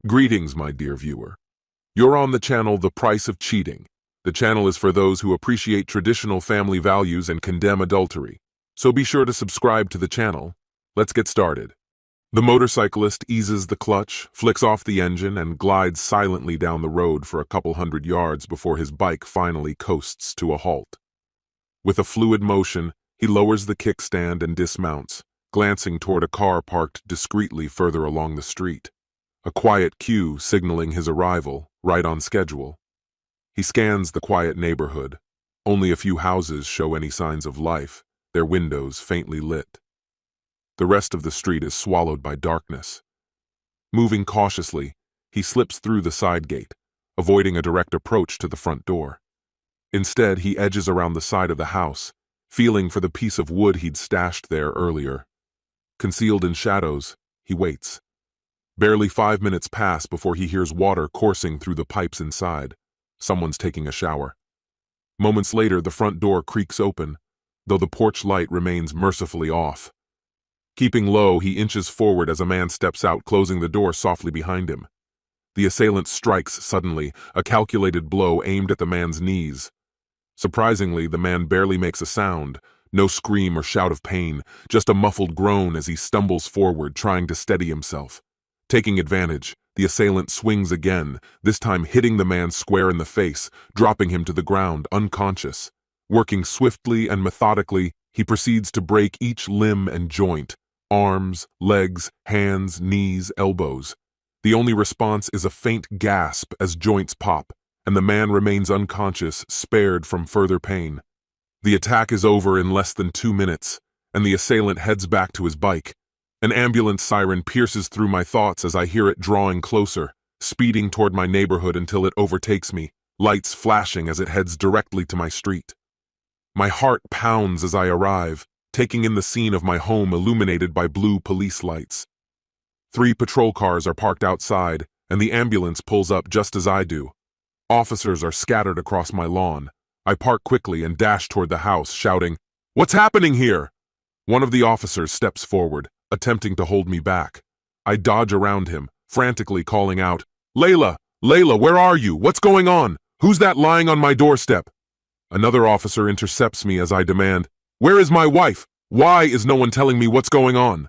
Greetings, my dear viewer. You're on the channel The Price of Cheating. The channel is for those who appreciate traditional family values and condemn adultery. So be sure to subscribe to the channel. Let's get started. The motorcyclist eases the clutch, flicks off the engine, and glides silently down the road for a couple hundred yards before his bike finally coasts to a halt. With a fluid motion, he lowers the kickstand and dismounts, glancing toward a car parked discreetly further along the street. A quiet cue signaling his arrival, right on schedule. He scans the quiet neighborhood. Only a few houses show any signs of life, their windows faintly lit. The rest of the street is swallowed by darkness. Moving cautiously, he slips through the side gate, avoiding a direct approach to the front door. Instead, he edges around the side of the house, feeling for the piece of wood he'd stashed there earlier. Concealed in shadows, he waits. Barely 5 minutes pass before he hears water coursing through the pipes inside. Someone's taking a shower. Moments later, the front door creaks open, though the porch light remains mercifully off. Keeping low, he inches forward as a man steps out, closing the door softly behind him. The assailant strikes suddenly, a calculated blow aimed at the man's knees. Surprisingly, the man barely makes a sound, no scream or shout of pain, just a muffled groan as he stumbles forward, trying to steady himself. Taking advantage, the assailant swings again, this time hitting the man square in the face, dropping him to the ground, unconscious. Working swiftly and methodically, he proceeds to break each limb and joint, arms, legs, hands, knees, elbows. The only response is a faint gasp as joints pop, and the man remains unconscious, spared from further pain. The attack is over in less than 2 minutes, and the assailant heads back to his bike. An ambulance siren pierces through my thoughts as I hear it drawing closer, speeding toward my neighborhood until it overtakes me, lights flashing as it heads directly to my street. My heart pounds as I arrive, taking in the scene of my home illuminated by blue police lights. 3 patrol cars are parked outside, and the ambulance pulls up just as I do. Officers are scattered across my lawn. I park quickly and dash toward the house, shouting, "What's happening here?" One of the officers steps forward, attempting to hold me back. I dodge around him, frantically calling out, "Layla! Layla, where are you? What's going on? Who's that lying on my doorstep?" Another officer intercepts me as I demand, "Where is my wife? Why is no one telling me what's going on?"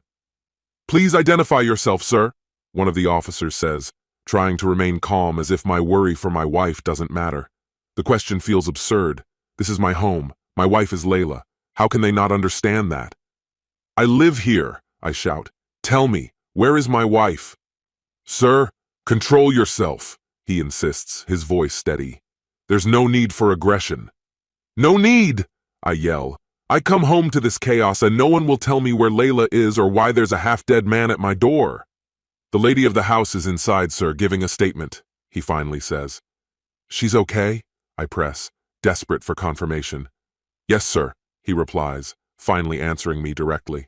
"Please identify yourself, sir," one of the officers says, trying to remain calm as if my worry for my wife doesn't matter. The question feels absurd. This is my home. My wife is Layla. How can they not understand that? "I live here," I shout. "Tell me, where is my wife?" "Sir, control yourself," he insists, his voice steady. "There's no need for aggression." "No need!" I yell. "I come home to this chaos and no one will tell me where Layla is or why there's a half-dead man at my door." "The lady of the house is inside, sir, giving a statement," he finally says. "She's okay?" I press, desperate for confirmation. "Yes, sir," he replies, finally answering me directly.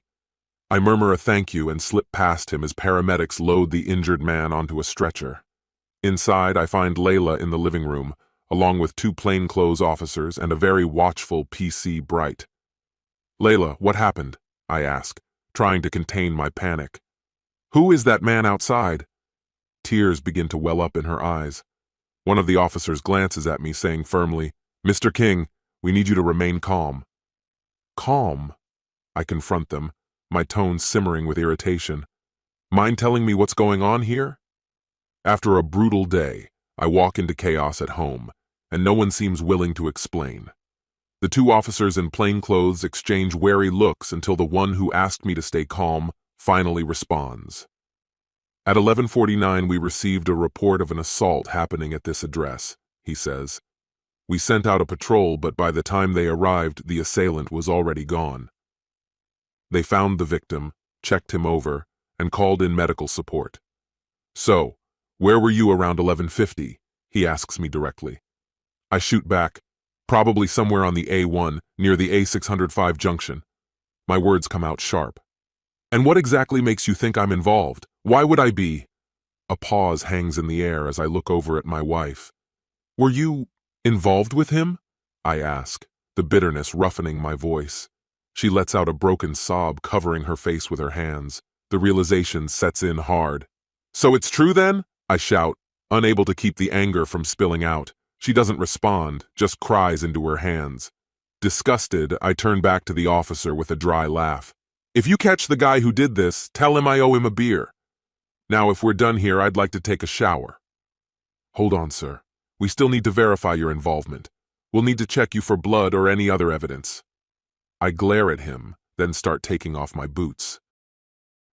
I murmur a thank you and slip past him as paramedics load the injured man onto a stretcher. Inside, I find Layla in the living room, along with 2 plainclothes officers and a very watchful PC Bright. "Layla, what happened?" I ask, trying to contain my panic. "Who is that man outside?" Tears begin to well up in her eyes. One of the officers glances at me, saying firmly, "Mr. King, we need you to remain calm." "Calm?" I confront them, my tone simmering with irritation. "Mind telling me what's going on here?" After a brutal day, I walk into chaos at home, and no one seems willing to explain. The 2 officers in plain clothes exchange wary looks until the one who asked me to stay calm finally responds. "At 11:49, we received a report of an assault happening at this address," he says. "We sent out a patrol, but by the time they arrived, the assailant was already gone. They found the victim, checked him over, and called in medical support." "So, where were you around 11:50? He asks me directly. I shoot back, "Probably somewhere on the A1, near the A605 junction." My words come out sharp. "And what exactly makes you think I'm involved? Why would I be?" A pause hangs in the air as I look over at my wife. "Were you involved with him?" I ask, the bitterness roughening my voice. She lets out a broken sob, covering her face with her hands. The realization sets in hard. "So it's true then?" I shout, unable to keep the anger from spilling out. She doesn't respond, just cries into her hands. Disgusted, I turn back to the officer with a dry laugh. If you catch the guy who did this, tell him I owe him a beer. Now, if we're done here, I'd like to take a shower. Hold on, sir. We still need to verify your involvement. We'll need to check you for blood or any other evidence. I glare at him, then start taking off my boots.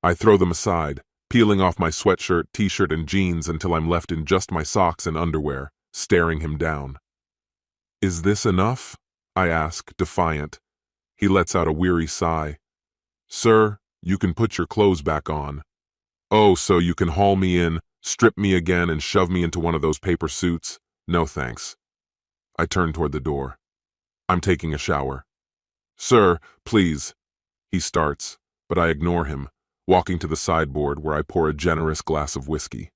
I throw them aside, peeling off my sweatshirt, t-shirt, and jeans until I'm left in just my socks and underwear, staring him down. Is this enough? I ask, defiant. He lets out a weary sigh. Sir, you can put your clothes back on. Oh, so you can haul me in, strip me again, and shove me into one of those paper suits? No thanks. I turn toward the door. I'm taking a shower. Sir, please. He starts, but I ignore him, walking to the sideboard where I pour a generous glass of whiskey.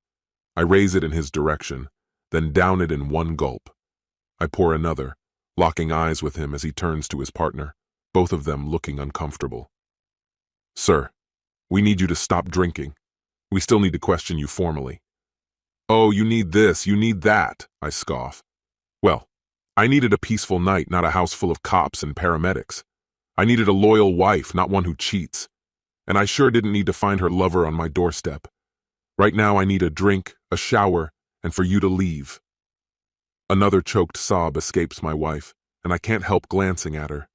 I raise it in his direction, then down it in one gulp. I pour another, locking eyes with him as he turns to his partner, both of them looking uncomfortable. Sir, we need you to stop drinking. We still need to question you formally. Oh, you need this, you need that, I scoff. Well, I needed a peaceful night, not a house full of cops and paramedics. I needed a loyal wife, not one who cheats. And I sure didn't need to find her lover on my doorstep. Right now I need a drink, a shower, and for you to leave. Another choked sob escapes my wife, and I can't help glancing at her.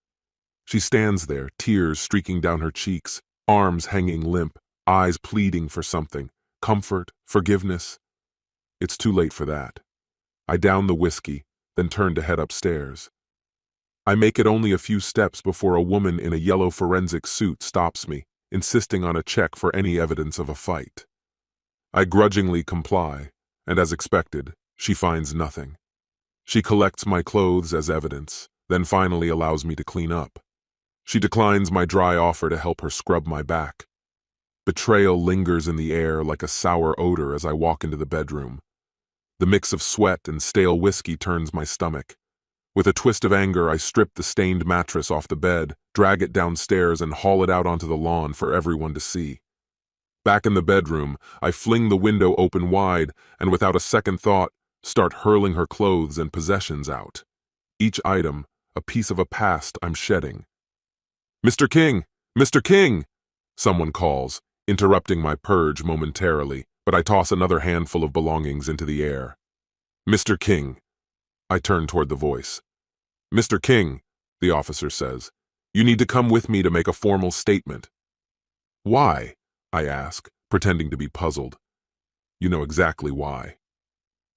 She stands there, tears streaking down her cheeks, arms hanging limp, eyes pleading for something, comfort, forgiveness. It's too late for that. I down the whiskey, then turn to head upstairs. I make it only a few steps before a woman in a yellow forensic suit stops me, insisting on a check for any evidence of a fight. I grudgingly comply, and as expected, she finds nothing. She collects my clothes as evidence, then finally allows me to clean up. She declines my dry offer to help her scrub my back. Betrayal lingers in the air like a sour odor as I walk into the bedroom. The mix of sweat and stale whiskey turns my stomach. With a twist of anger, I strip the stained mattress off the bed, drag it downstairs, and haul it out onto the lawn for everyone to see. Back in the bedroom, I fling the window open wide and, without a second thought, start hurling her clothes and possessions out. Each item, a piece of a past I'm shedding. Mr. King! Mr. King! Someone calls, interrupting my purge momentarily, but I toss another handful of belongings into the air. Mr. King. I turn toward the voice. Mr. King, the officer says, you need to come with me to make a formal statement. Why? I ask, pretending to be puzzled. You know exactly why.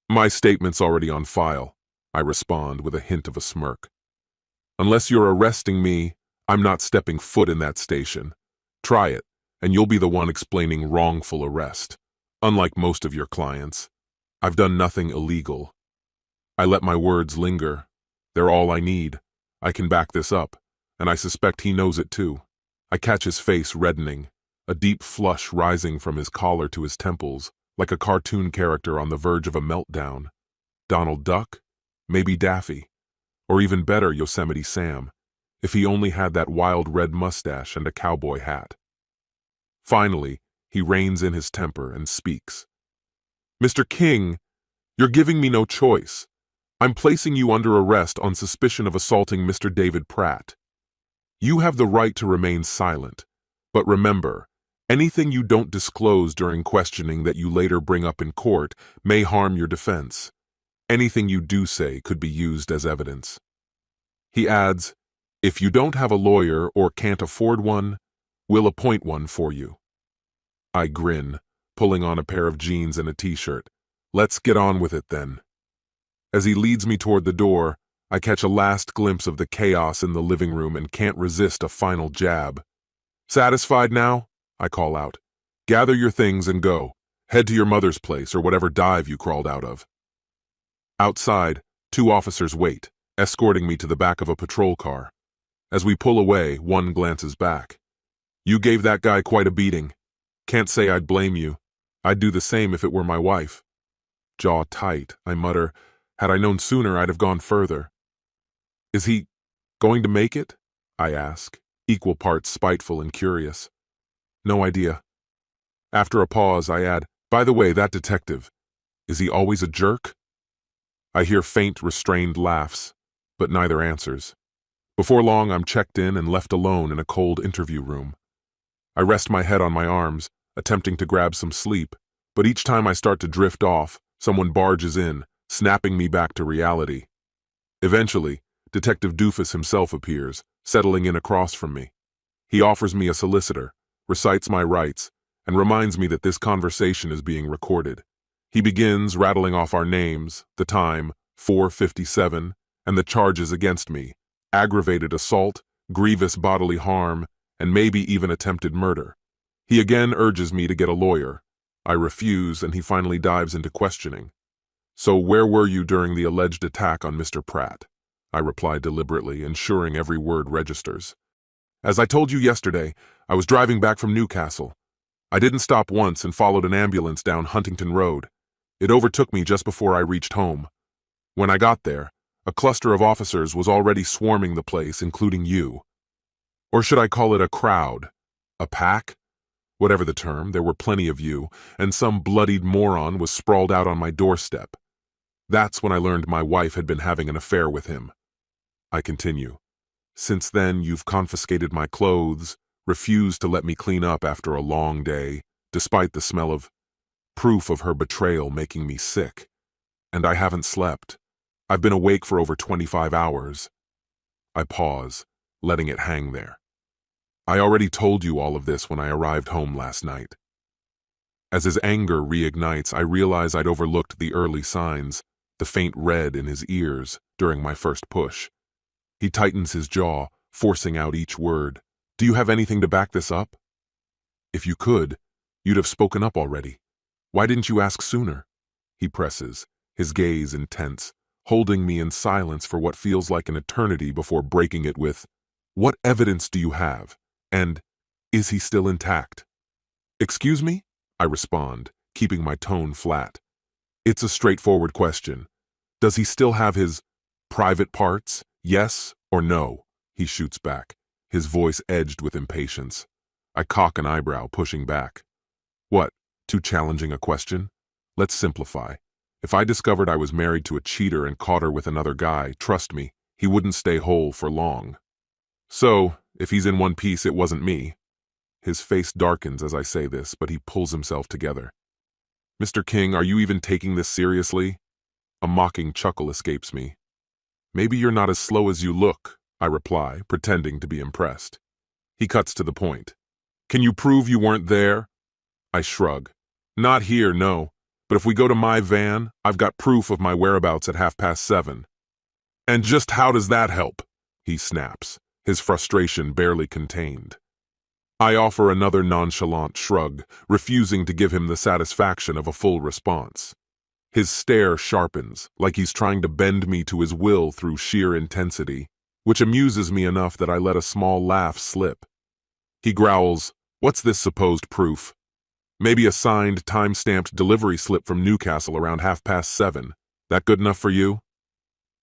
My statement's already on file, I respond with a hint of a smirk. Unless you're arresting me, I'm not stepping foot in that station. Try it, and you'll be the one explaining wrongful arrest. Unlike most of your clients, I've done nothing illegal. I let my words linger. They're all I need. I can back this up, and I suspect he knows it too. I catch his face reddening, a deep flush rising from his collar to his temples, like a cartoon character on the verge of a meltdown. Donald Duck? Maybe Daffy. Or even better, Yosemite Sam, if he only had that wild red mustache and a cowboy hat. Finally, he reins in his temper and speaks. Mr. King, you're giving me no choice. I'm placing you under arrest on suspicion of assaulting Mr. David Pratt. You have the right to remain silent, but remember, anything you don't disclose during questioning that you later bring up in court may harm your defense. Anything you do say could be used as evidence. He adds, if you don't have a lawyer or can't afford one, we'll appoint one for you. I grin, pulling on a pair of jeans and a t-shirt. Let's get on with it then. As he leads me toward the door, I catch a last glimpse of the chaos in the living room and can't resist a final jab. Satisfied now? I call out. Gather your things and go. Head to your mother's place or whatever dive you crawled out of. Outside, 2 officers wait, escorting me to the back of a patrol car. As we pull away, one glances back. You gave that guy quite a beating. Can't say I'd blame you. I'd do the same if it were my wife. Jaw tight, I mutter, had I known sooner, I'd have gone further. Is he going to make it? I ask, equal parts spiteful and curious. No idea. After a pause, I add, by the way, that detective, Is he always a jerk? I hear faint, restrained laughs, but neither answers. Before long, I'm checked in and left alone in a cold interview room. I rest my head on my arms, attempting to grab some sleep, but each time I start to drift off, someone barges in, snapping me back to reality. Eventually, Detective Doofus himself appears, settling in across from me. He offers me a solicitor, recites my rights, and reminds me that this conversation is being recorded. He begins rattling off our names, the time, 4:57, and the charges against me: aggravated assault, grievous bodily harm, and maybe even attempted murder. He again urges me to get a lawyer. I refuse, and he finally dives into questioning. So where were you during the alleged attack on Mr. Pratt? I reply deliberately, ensuring every word registers. As I told you yesterday, I was driving back from Newcastle. I didn't stop once and followed an ambulance down Huntington Road. It overtook me just before I reached home. When I got there, a cluster of officers was already swarming the place, including you. Or should I call it a crowd? A pack? Whatever the term, there were plenty of you, and some bloodied moron was sprawled out on my doorstep. That's when I learned my wife had been having an affair with him. I continue. Since then, you've confiscated my clothes, refused to let me clean up after a long day, despite the smell of proof of her betrayal making me sick. And I haven't slept. I've been awake for over 25 hours. I pause, letting it hang there. I already told you all of this when I arrived home last night. As his anger reignites, I realize I'd overlooked the early signs, the faint red in his ears during my first push. He tightens his jaw, forcing out each word. Do you have anything to back this up? If you could, you'd have spoken up already. Why didn't you ask sooner? He presses, his gaze intense, holding me in silence for what feels like an eternity before breaking it with, what evidence do you have? And, is he still intact? Excuse me? I respond, keeping my tone flat. It's a straightforward question. Does he still have his private parts? Yes or no? He shoots back, his voice edged with impatience. I cock an eyebrow, pushing back. What, too challenging a question? Let's simplify. If I discovered I was married to a cheater and caught her with another guy, trust me, he wouldn't stay whole for long. So, if he's in one piece, it wasn't me. His face darkens as I say this, but he pulls himself together. Mr. King, are you even taking this seriously? A mocking chuckle escapes me. Maybe you're not as slow as you look, I reply, pretending to be impressed. He cuts to the point. Can you prove you weren't there? I shrug. Not here, no. But if we go to my van, I've got proof of my whereabouts at 7:30. And just how does that help? He snaps, his frustration barely contained. I offer another nonchalant shrug, refusing to give him the satisfaction of a full response. His stare sharpens, like he's trying to bend me to his will through sheer intensity, which amuses me enough that I let a small laugh slip. He growls, "What's this supposed proof?" Maybe a signed, time-stamped delivery slip from Newcastle around 7:30. That good enough for you?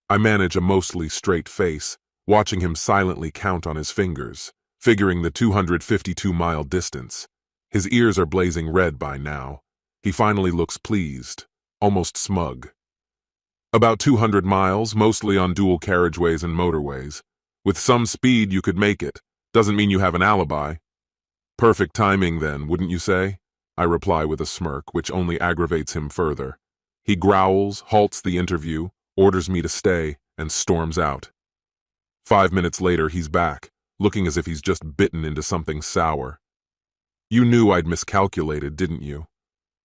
I manage a mostly straight face, watching him silently count on his fingers, figuring the 252-mile distance. His ears are blazing red by now. He finally looks pleased, almost smug. About 200 miles, mostly on dual carriageways and motorways. With some speed you could make it. Doesn't mean you have an alibi. Perfect timing then, wouldn't you say? I reply with a smirk, which only aggravates him further. He growls, halts the interview, orders me to stay, and storms out. 5 minutes later, he's back, looking as if he's just bitten into something sour. You knew I'd miscalculated, didn't you?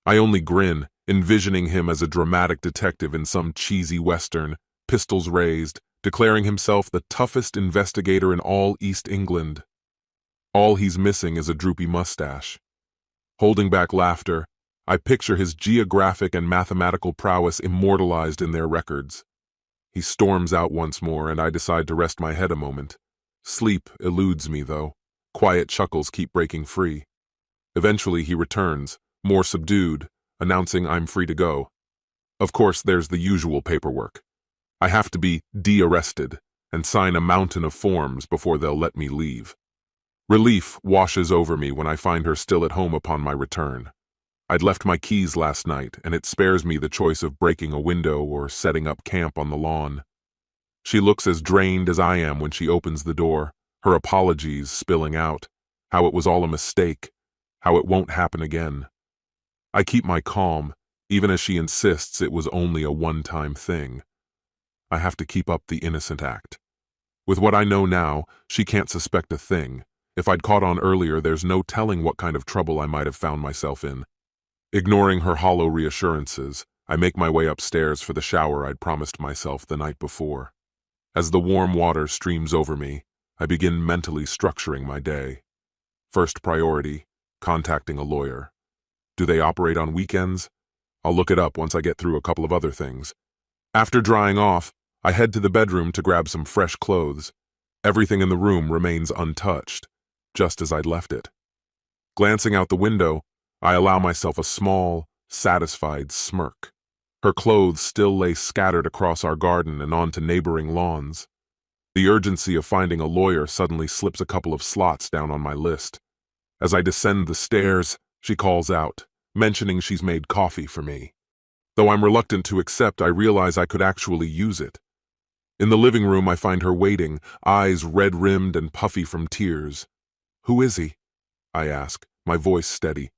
I only grin, envisioning him as a dramatic detective in some cheesy western, pistols raised, declaring himself the toughest investigator in all East England. All he's missing is a droopy mustache. Holding back laughter, I picture his geographic and mathematical prowess immortalized in their records. He storms out once more, and I decide to rest my head a moment. Sleep eludes me, though. Quiet chuckles keep breaking free. Eventually he returns, more subdued, announcing I'm free to go. Of course, there's the usual paperwork. I have to be de-arrested and sign a mountain of forms before they'll let me leave. Relief washes over me when I find her still at home upon my return. I'd left my keys last night, and it spares me the choice of breaking a window or setting up camp on the lawn. She looks as drained as I am when she opens the door, her apologies spilling out, how it was all a mistake, how it won't happen again. I keep my calm, even as she insists it was only a one-time thing. I have to keep up the innocent act. With what I know now, she can't suspect a thing. If I'd caught on earlier, there's no telling what kind of trouble I might have found myself in. Ignoring her hollow reassurances, I make my way upstairs for the shower I'd promised myself the night before. As the warm water streams over me, I begin mentally structuring my day. First priority, contacting a lawyer. Do they operate on weekends? I'll look it up once I get through a couple of other things. After drying off, I head to the bedroom to grab some fresh clothes. Everything in the room remains untouched, just as I'd left it. Glancing out the window, I allow myself a small, satisfied smirk. Her clothes still lay scattered across our garden and onto neighboring lawns. The urgency of finding a lawyer suddenly slips a couple of slots down on my list. As I descend the stairs, she calls out, mentioning she's made coffee for me. Though I'm reluctant to accept, I realize I could actually use it. In the living room, I find her waiting, eyes red-rimmed and puffy from tears. "Who is he?" I ask, my voice steady.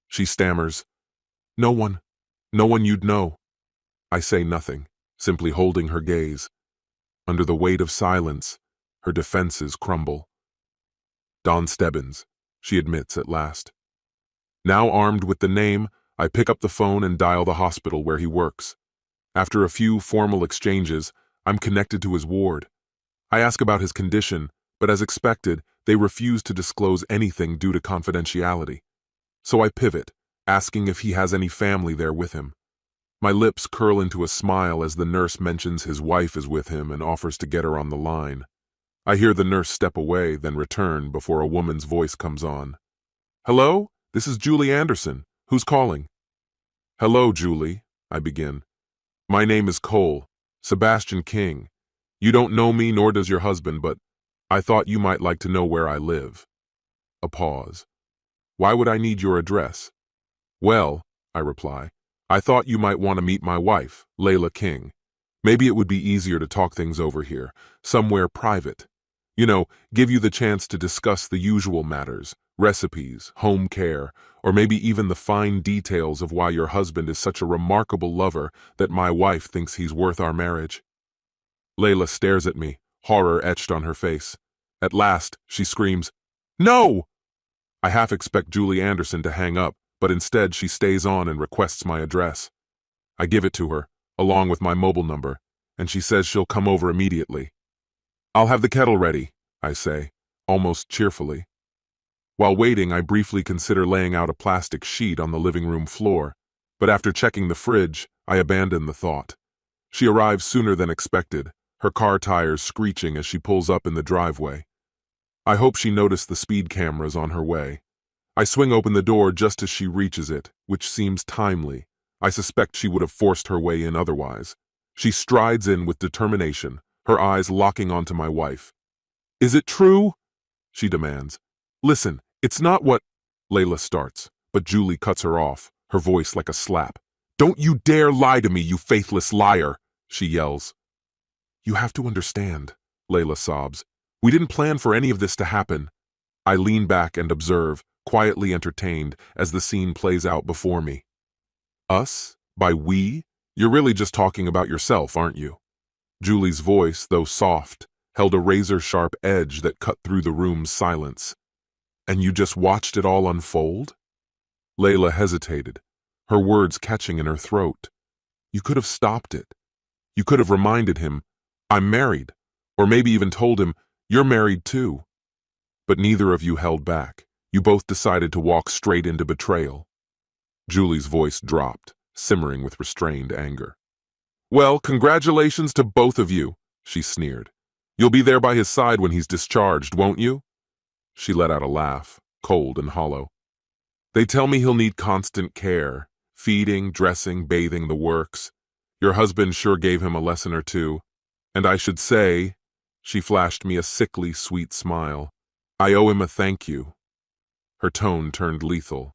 She stammers, No one you'd know." I say nothing, simply holding her gaze. Under the weight of silence, her defenses crumble. "Don Stebbins," she admits at last. Now armed with the name, I pick up the phone and dial the hospital where he works. After a few formal exchanges, I'm connected to his ward. I ask about his condition, but as expected, they refuse to disclose anything due to confidentiality. So I pivot, asking if he has any family there with him. My lips curl into a smile as the nurse mentions his wife is with him and offers to get her on the line. I hear the nurse step away, then return before a woman's voice comes on. "Hello? This is Julie Anderson. Who's calling?" "Hello, Julie," I begin. "My name is Cole, Sebastian King. You don't know me, nor does your husband, but I thought you might like to know where I live." A pause. "Why would I need your address?" "Well," I reply, "I thought you might want to meet my wife, Layla King. Maybe it would be easier to talk things over here, somewhere private. You know, give you the chance to discuss the usual matters, recipes, home care, or maybe even the fine details of why your husband is such a remarkable lover that my wife thinks he's worth our marriage." Layla stares at me, horror etched on her face. At last, she screams, "No!" I half expect Julie Anderson to hang up, but instead she stays on and requests my address. I give it to her, along with my mobile number, and she says she'll come over immediately. "I'll have the kettle ready," I say, almost cheerfully. While waiting, I briefly consider laying out a plastic sheet on the living room floor, but after checking the fridge, I abandon the thought. She arrives sooner than expected, her car tires screeching as she pulls up in the driveway. I hope she noticed the speed cameras on her way. I swing open the door just as she reaches it, which seems timely. I suspect she would have forced her way in otherwise. She strides in with determination, her eyes locking onto my wife. "Is it true?" she demands. "Listen, it's not what—" Layla starts, but Julie cuts her off, her voice like a slap. "Don't you dare lie to me, you faithless liar!" she yells. "You have to understand," Layla sobs. "We didn't plan for any of this to happen." I lean back and observe, quietly entertained, as the scene plays out before me. "Us? By we? You're really just talking about yourself, aren't you?" Julie's voice, though soft, held a razor-sharp edge that cut through the room's silence. "And you just watched it all unfold?" Layla hesitated, her words catching in her throat. "You could have stopped it. You could have reminded him, 'I'm married,' or maybe even told him, 'You're married too.' But neither of you held back. You both decided to walk straight into betrayal." Julie's voice dropped, simmering with restrained anger. "Well, congratulations to both of you," she sneered. "You'll be there by his side when he's discharged, won't you?" She let out a laugh, cold and hollow. "They tell me he'll need constant care, feeding, dressing, bathing, the works. Your husband sure gave him a lesson or two. And I should say," she flashed me a sickly sweet smile, "I owe him a thank you." Her tone turned lethal.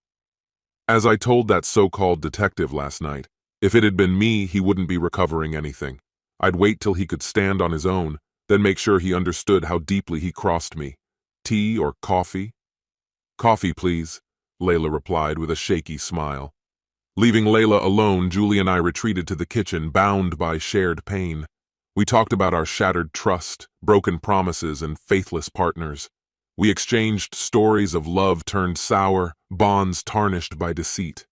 As I told that so-called detective last night, if it had been me, he wouldn't be recovering anything. I'd wait till he could stand on his own, then make sure he understood how deeply he crossed me. Tea or coffee? Coffee, please, Layla replied with a shaky smile. Leaving Layla alone, Julie and I retreated to the kitchen, bound by shared pain. We talked about our shattered trust, broken promises, and faithless partners. We exchanged stories of love turned sour, bonds tarnished by deceit.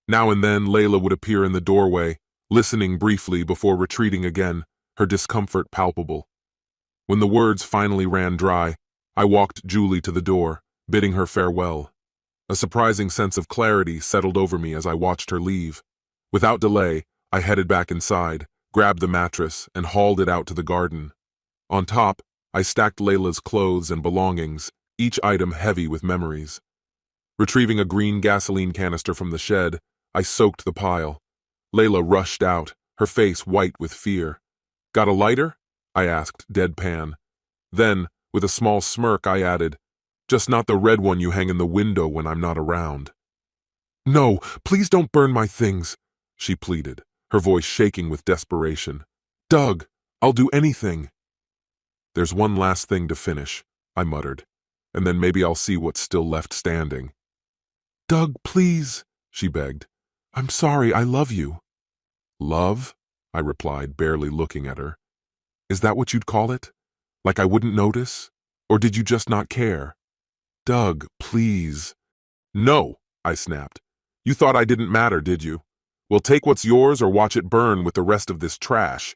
Now and then, Layla would appear in the doorway, listening briefly before retreating again, her discomfort palpable. When the words finally ran dry, I walked Julie to the door, bidding her farewell. A surprising sense of clarity settled over me as I watched her leave. Without delay, I headed back inside, grabbed the mattress, and hauled it out to the garden. On top, I stacked Layla's clothes and belongings, each item heavy with memories. Retrieving a green gasoline canister from the shed, I soaked the pile. Layla rushed out, her face white with fear. "Got a lighter?" I asked, deadpan. Then, with a small smirk, I added, "Just not the red one you hang in the window when I'm not around." "No, please don't burn my things," she pleaded, her voice shaking with desperation. "Doug, I'll do anything." "There's one last thing to finish," I muttered, "and then maybe I'll see what's still left standing." "Doug, please," she begged. "I'm sorry, I love you." "Love?" I replied, barely looking at her. "Is that what you'd call it? Like I wouldn't notice? Or did you just not care?" "Doug, please." "No," I snapped. "You thought I didn't matter, did you? Well, take what's yours or watch it burn with the rest of this trash."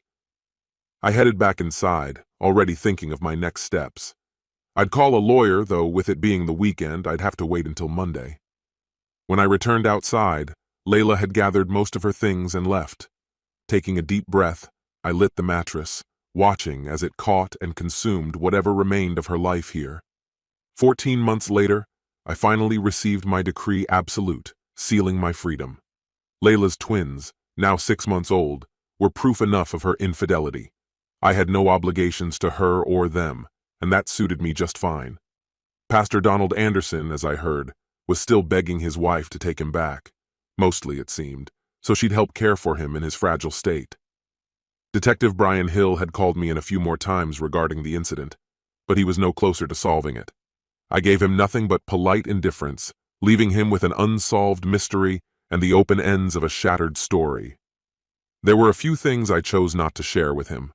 I headed back inside, already thinking of my next steps. I'd call a lawyer, though with it being the weekend, I'd have to wait until Monday. When I returned outside, Layla had gathered most of her things and left. Taking a deep breath, I lit the mattress, watching as it caught and consumed whatever remained of her life here. 14 months later, I finally received my decree absolute, sealing my freedom. Layla's twins, now 6 months old, were proof enough of her infidelity. I had no obligations to her or them, and that suited me just fine. Pastor Donald Anderson, as I heard, was still begging his wife to take him back, mostly it seemed, so she'd help care for him in his fragile state. Detective Brian Hill had called me in a few more times regarding the incident, but he was no closer to solving it. I gave him nothing but polite indifference, leaving him with an unsolved mystery and the open ends of a shattered story. There were a few things I chose not to share with him.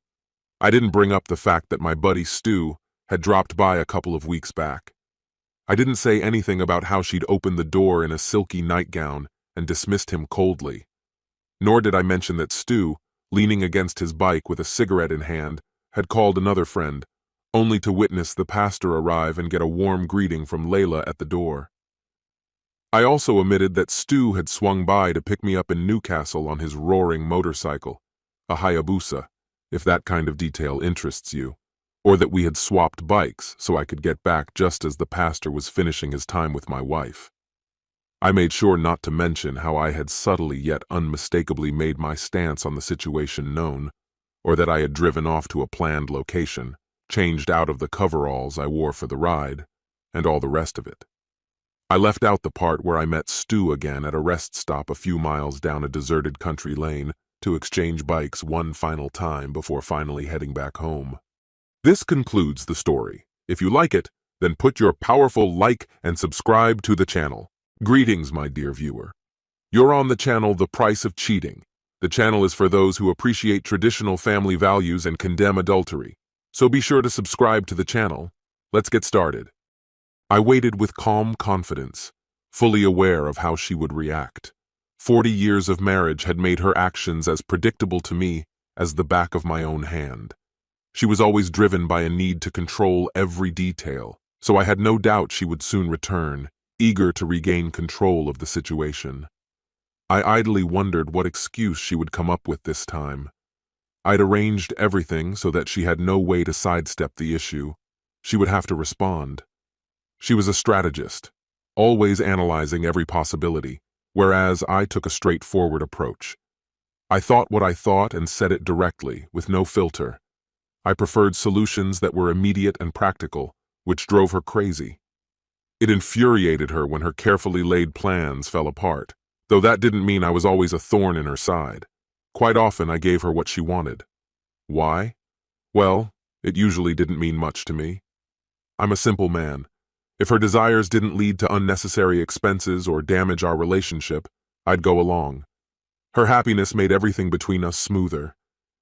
I didn't bring up the fact that my buddy Stu had dropped by a couple of weeks back. I didn't say anything about how she'd opened the door in a silky nightgown and dismissed him coldly. Nor did I mention that Stu, leaning against his bike with a cigarette in hand, had called another friend, only to witness the pastor arrive and get a warm greeting from Layla at the door. I also omitted that Stu had swung by to pick me up in Newcastle on his roaring motorcycle, a Hayabusa, if that kind of detail interests you, or that we had swapped bikes so I could get back just as the pastor was finishing his time with my wife. I made sure not to mention how I had subtly yet unmistakably made my stance on the situation known, or that I had driven off to a planned location, changed out of the coveralls I wore for the ride, and all the rest of it. I left out the part where I met Stu again at a rest stop a few miles down a deserted country lane to exchange bikes one final time before finally heading back home. This concludes the story. If you like it, then put your powerful like and subscribe to the channel. Greetings, my dear viewer. You're on the channel The Price of Cheating. The channel is for those who appreciate traditional family values and condemn adultery. So be sure to subscribe to the channel. Let's get started. I waited with calm confidence, fully aware of how she would react. 40 years of marriage had made her actions as predictable to me as the back of my own hand. She was always driven by a need to control every detail, so I had no doubt she would soon return, eager to regain control of the situation. I idly wondered what excuse she would come up with this time. I'd arranged everything so that she had no way to sidestep the issue. She would have to respond. She was a strategist, always analyzing every possibility, whereas I took a straightforward approach. I thought what I thought and said it directly, with no filter. I preferred solutions that were immediate and practical, which drove her crazy. It infuriated her when her carefully laid plans fell apart, though that didn't mean I was always a thorn in her side. Quite often I gave her what she wanted. Why? Well, it usually didn't mean much to me. I'm a simple man. If her desires didn't lead to unnecessary expenses or damage our relationship, I'd go along. Her happiness made everything between us smoother,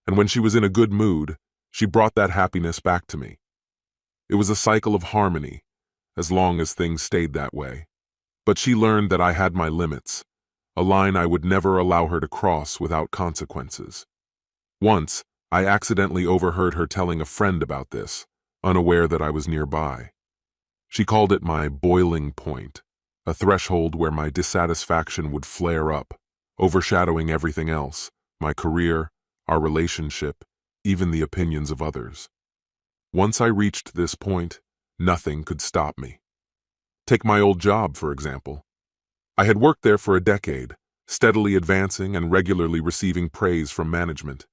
and when she was in a good mood, she brought that happiness back to me. It was a cycle of harmony, as long as things stayed that way. But she learned that I had my limits, a line I would never allow her to cross without consequences. Once, I accidentally overheard her telling a friend about this, unaware that I was nearby. She called it my boiling point, a threshold where my dissatisfaction would flare up, overshadowing everything else, my career, our relationship, even the opinions of others. Once I reached this point, nothing could stop me. Take my old job, for example. I had worked there for a decade, steadily advancing and regularly receiving praise from management.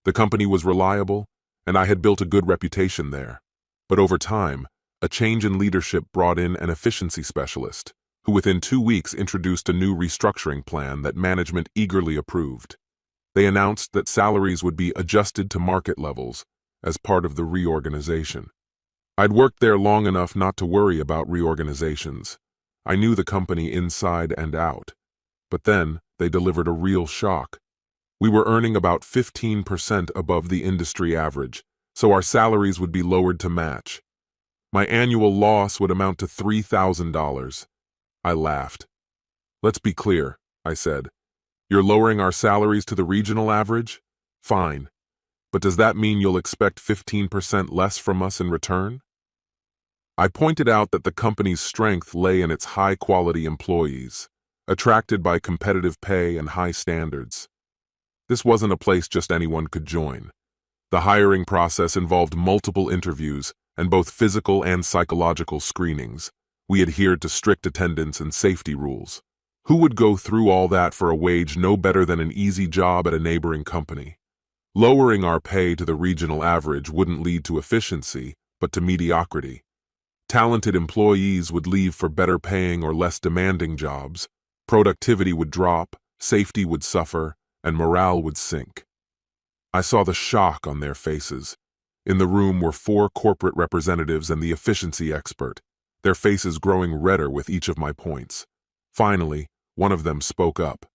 The company was reliable, and I had built a good reputation there. But over time, a change in leadership brought in an efficiency specialist, who within 2 weeks introduced a new restructuring plan that management eagerly approved. They announced that salaries would be adjusted to market levels as part of the reorganization. I'd worked there long enough not to worry about reorganizations. I knew the company inside and out. But then, they delivered a real shock. We were earning about 15% above the industry average, so our salaries would be lowered to match. My annual loss would amount to $3,000. I laughed. "Let's be clear," I said. "You're lowering our salaries to the regional average? Fine. But does that mean you'll expect 15% less from us in return?" I pointed out that the company's strength lay in its high-quality employees, attracted by competitive pay and high standards. This wasn't a place just anyone could join. The hiring process involved multiple interviews and both physical and psychological screenings. We adhered to strict attendance and safety rules. Who would go through all that for a wage no better than an easy job at a neighboring company? Lowering our pay to the regional average wouldn't lead to efficiency, but to mediocrity. Talented employees would leave for better paying or less demanding jobs. Productivity would drop, safety would suffer, and morale would sink. I saw the shock on their faces. In the room were 4 corporate representatives and the efficiency expert, their faces growing redder with each of my points. Finally, one of them spoke up.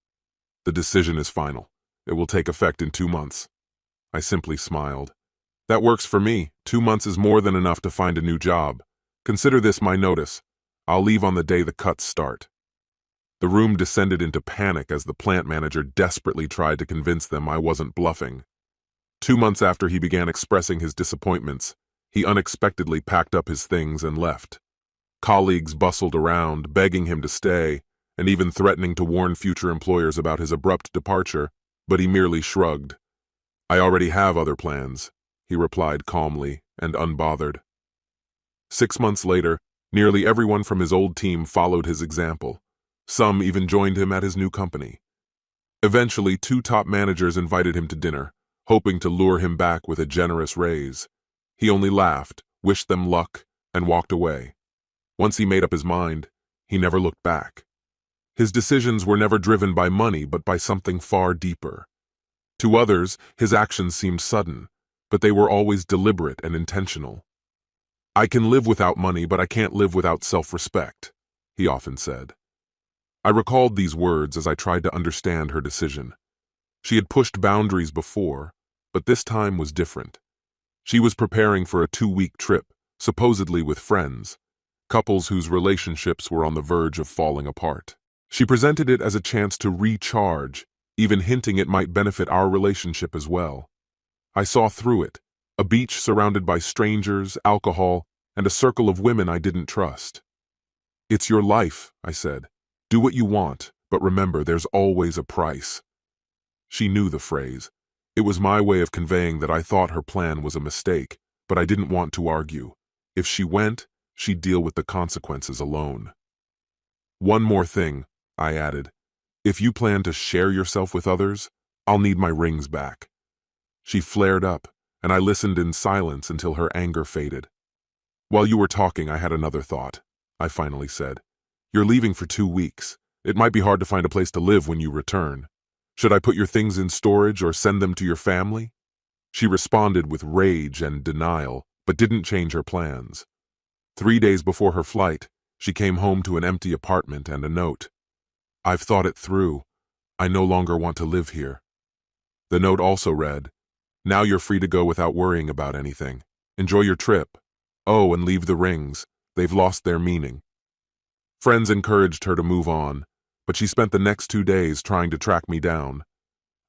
"The decision is final. It will take effect in 2 months. I simply smiled. "That works for me. 2 months is more than enough to find a new job. Consider this my notice. I'll leave on the day the cuts start." The room descended into panic as the plant manager desperately tried to convince them I wasn't bluffing. 2 months after he began expressing his disappointments, he unexpectedly packed up his things and left. Colleagues bustled around, begging him to stay, and even threatening to warn future employers about his abrupt departure, but he merely shrugged. "I already have other plans," he replied calmly and unbothered. 6 months later, nearly everyone from his old team followed his example. Some even joined him at his new company. Eventually, 2 top managers invited him to dinner, hoping to lure him back with a generous raise. He only laughed, wished them luck, and walked away. Once he made up his mind, he never looked back. His decisions were never driven by money, but by something far deeper. To others, his actions seemed sudden, but they were always deliberate and intentional. "I can live without money, but I can't live without self-respect," he often said. I recalled these words as I tried to understand her decision. She had pushed boundaries before, but this time was different. She was preparing for a 2-week trip, supposedly with friends, couples whose relationships were on the verge of falling apart. She presented it as a chance to recharge, even hinting it might benefit our relationship as well. I saw through it. A beach surrounded by strangers, alcohol, and a circle of women I didn't trust. "It's your life," I said. "Do what you want, but remember there's always a price." She knew the phrase. It was my way of conveying that I thought her plan was a mistake, but I didn't want to argue. If she went, she'd deal with the consequences alone. "One more thing," I added. "If you plan to share yourself with others, I'll need my rings back." She flared up, and I listened in silence until her anger faded. "While you were talking, I had another thought. I finally said. "You're leaving for 2 weeks. It might be hard to find a place to live when you return. Should I put your things in storage or send them to your family?" She responded with rage and denial, but didn't change her plans. 3 days before her flight, she came home to an empty apartment and a note. "I've thought it through. I no longer want to live here." The note also read, "Now you're free to go without worrying about anything. Enjoy your trip. Oh, and leave the rings. They've lost their meaning." Friends encouraged her to move on, but she spent the next 2 days trying to track me down.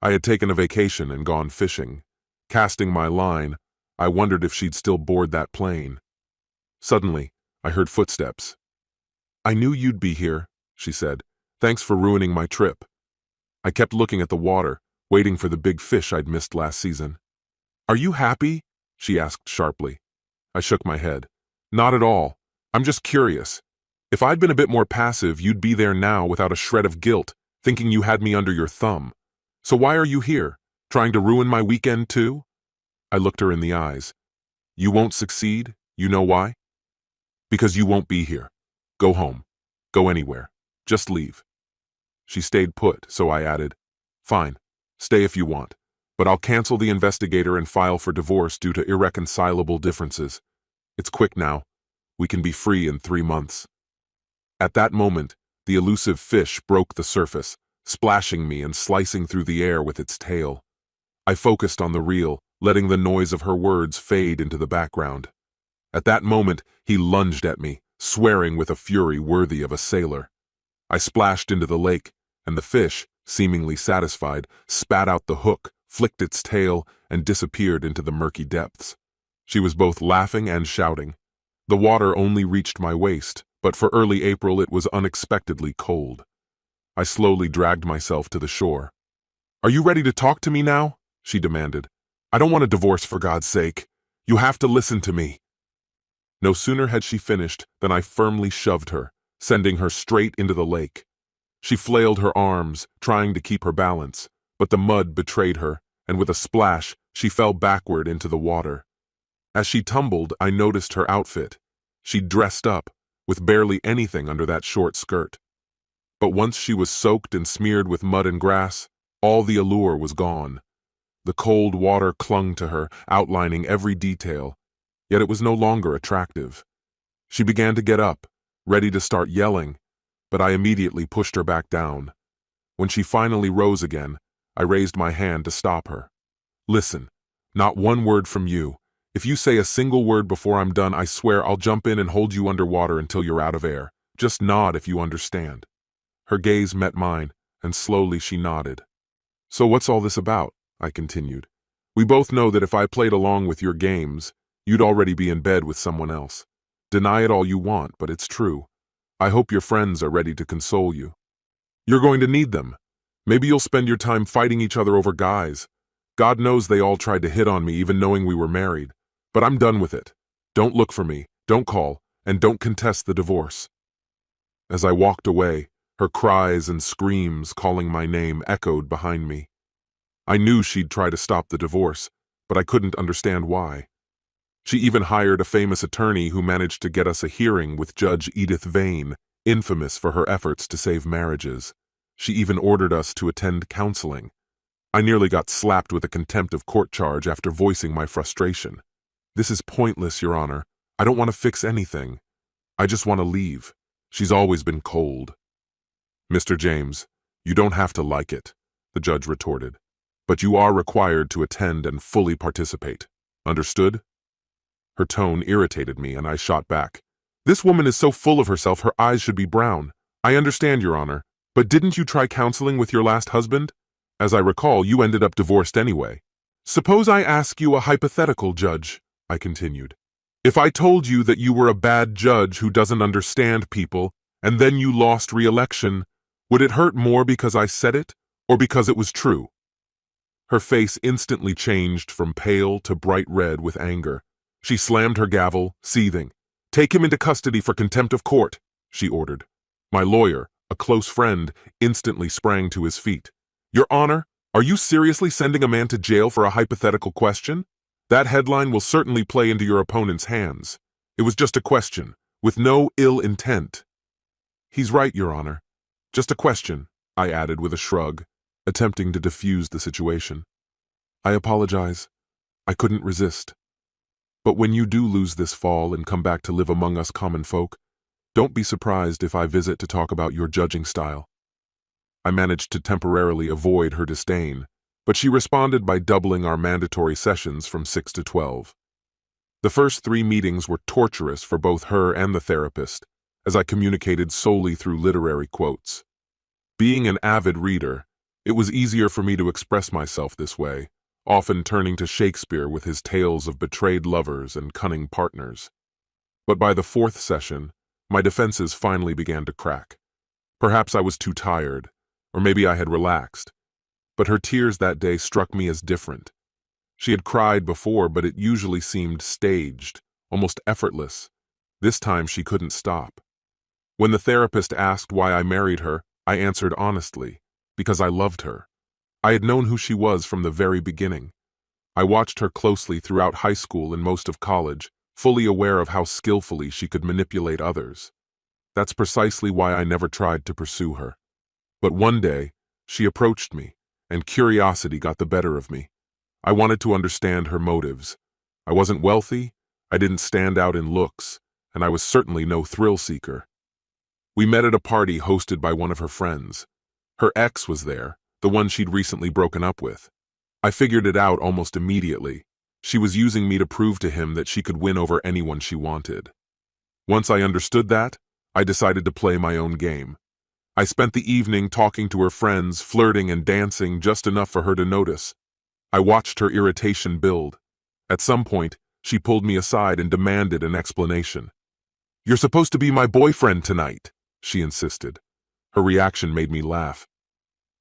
I had taken a vacation and gone fishing. Casting my line, I wondered if she'd still board that plane. Suddenly, I heard footsteps. "I knew you'd be here," she said. "Thanks for ruining my trip." I kept looking at the water, waiting for the big fish I'd missed last season. "Are you happy?" she asked sharply. I shook my head. "Not at all. I'm just curious. If I'd been a bit more passive, you'd be there now without a shred of guilt, thinking you had me under your thumb. So why are you here? Trying to ruin my weekend too?" I looked her in the eyes. "You won't succeed. You know why? Because you won't be here. Go home. Go anywhere. Just leave." She stayed put, so I added, "Fine. Stay if you want. But I'll cancel the investigator and file for divorce due to irreconcilable differences. It's quick now. We can be free in 3 months." At that moment, the elusive fish broke the surface, splashing me and slicing through the air with its tail. I focused on the reel, letting the noise of her words fade into the background. At that moment, he lunged at me, swearing with a fury worthy of a sailor. I splashed into the lake, and the fish, seemingly satisfied, spat out the hook, flicked its tail, and disappeared into the murky depths. She was both laughing and shouting. The water only reached my waist, but for early April it was unexpectedly cold. I slowly dragged myself to the shore. "Are you ready to talk to me now?" she demanded. "I don't want a divorce, for God's sake. You have to listen to me." No sooner had she finished than I firmly shoved her, sending her straight into the lake. She flailed her arms, trying to keep her balance, but the mud betrayed her, and with a splash, she fell backward into the water. As she tumbled, I noticed her outfit. She'd dressed up, with barely anything under that short skirt. But once she was soaked and smeared with mud and grass, all the allure was gone. The cold water clung to her, outlining every detail, yet it was no longer attractive. She began to get up, ready to start yelling, but I immediately pushed her back down. When she finally rose again, I raised my hand to stop her. "Listen, not one word from you. If you say a single word before I'm done, I swear I'll jump in and hold you underwater until you're out of air. Just nod if you understand." Her gaze met mine, and slowly she nodded. "So what's all this about?" I continued. "We both know that if I played along with your games, you'd already be in bed with someone else. Deny it all you want, but it's true. I hope your friends are ready to console you. You're going to need them. Maybe you'll spend your time fighting each other over guys. God knows they all tried to hit on me even knowing we were married. But I'm done with it. Don't look for me, don't call, and don't contest the divorce." As I walked away, her cries and screams calling my name echoed behind me. I knew she'd try to stop the divorce, but I couldn't understand why. She even hired a famous attorney who managed to get us a hearing with Judge Edith Vane, infamous for her efforts to save marriages. She even ordered us to attend counseling. I nearly got slapped with a contempt of court charge after voicing my frustration. "This is pointless, Your Honor. I don't want to fix anything. I just want to leave. She's always been cold." "Mr. James, you don't have to like it," the judge retorted. "But you are required to attend and fully participate. Understood?" Her tone irritated me, and I shot back. "This woman is so full of herself, her eyes should be brown. I understand, Your Honor, but didn't you try counseling with your last husband? As I recall, you ended up divorced anyway." "Suppose I ask you a hypothetical, Judge," I continued. "If I told you that you were a bad judge who doesn't understand people, and then you lost re-election, would it hurt more because I said it, or because it was true?" Her face instantly changed from pale to bright red with anger. She slammed her gavel, seething. "Take him into custody for contempt of court," she ordered. My lawyer, a close friend, instantly sprang to his feet. "Your Honor, are you seriously sending a man to jail for a hypothetical question? That headline will certainly play into your opponent's hands. It was just a question. with no ill intent. "He's right, Your Honor. Just a question," I added with a shrug, attempting to diffuse the situation. "I apologize. I couldn't resist. But when you do lose this fall and come back to live among us common folk, don't be surprised if I visit to talk about your judging style." I managed to temporarily avoid her disdain, but she responded by doubling our mandatory sessions from 6 to 12. The first 3 meetings were torturous for both her and the therapist, as I communicated solely through literary quotes. Being an avid reader, it was easier for me to express myself this way, often turning to Shakespeare with his tales of betrayed lovers and cunning partners. But by the 4th session, my defenses finally began to crack. Perhaps I was too tired, or maybe I had relaxed. But her tears that day struck me as different. She had cried before, but it usually seemed staged, almost effortless. This time she couldn't stop. When the therapist asked why I married her, I answered honestly, because I loved her. I had known who she was from the very beginning. I watched her closely throughout high school and most of college, fully aware of how skillfully she could manipulate others. That's precisely why I never tried to pursue her. But one day, she approached me, and curiosity got the better of me. I wanted to understand her motives. I wasn't wealthy, I didn't stand out in looks, and I was certainly no thrill seeker. We met at a party hosted by one of her friends. Her ex was there, the one she'd recently broken up with. I figured it out almost immediately. She was using me to prove to him that she could win over anyone she wanted. Once I understood that, I decided to play my own game. I spent the evening talking to her friends, flirting and dancing just enough for her to notice. I watched her irritation build. At some point, she pulled me aside and demanded an explanation. "You're supposed to be my boyfriend tonight," she insisted. Her reaction made me laugh.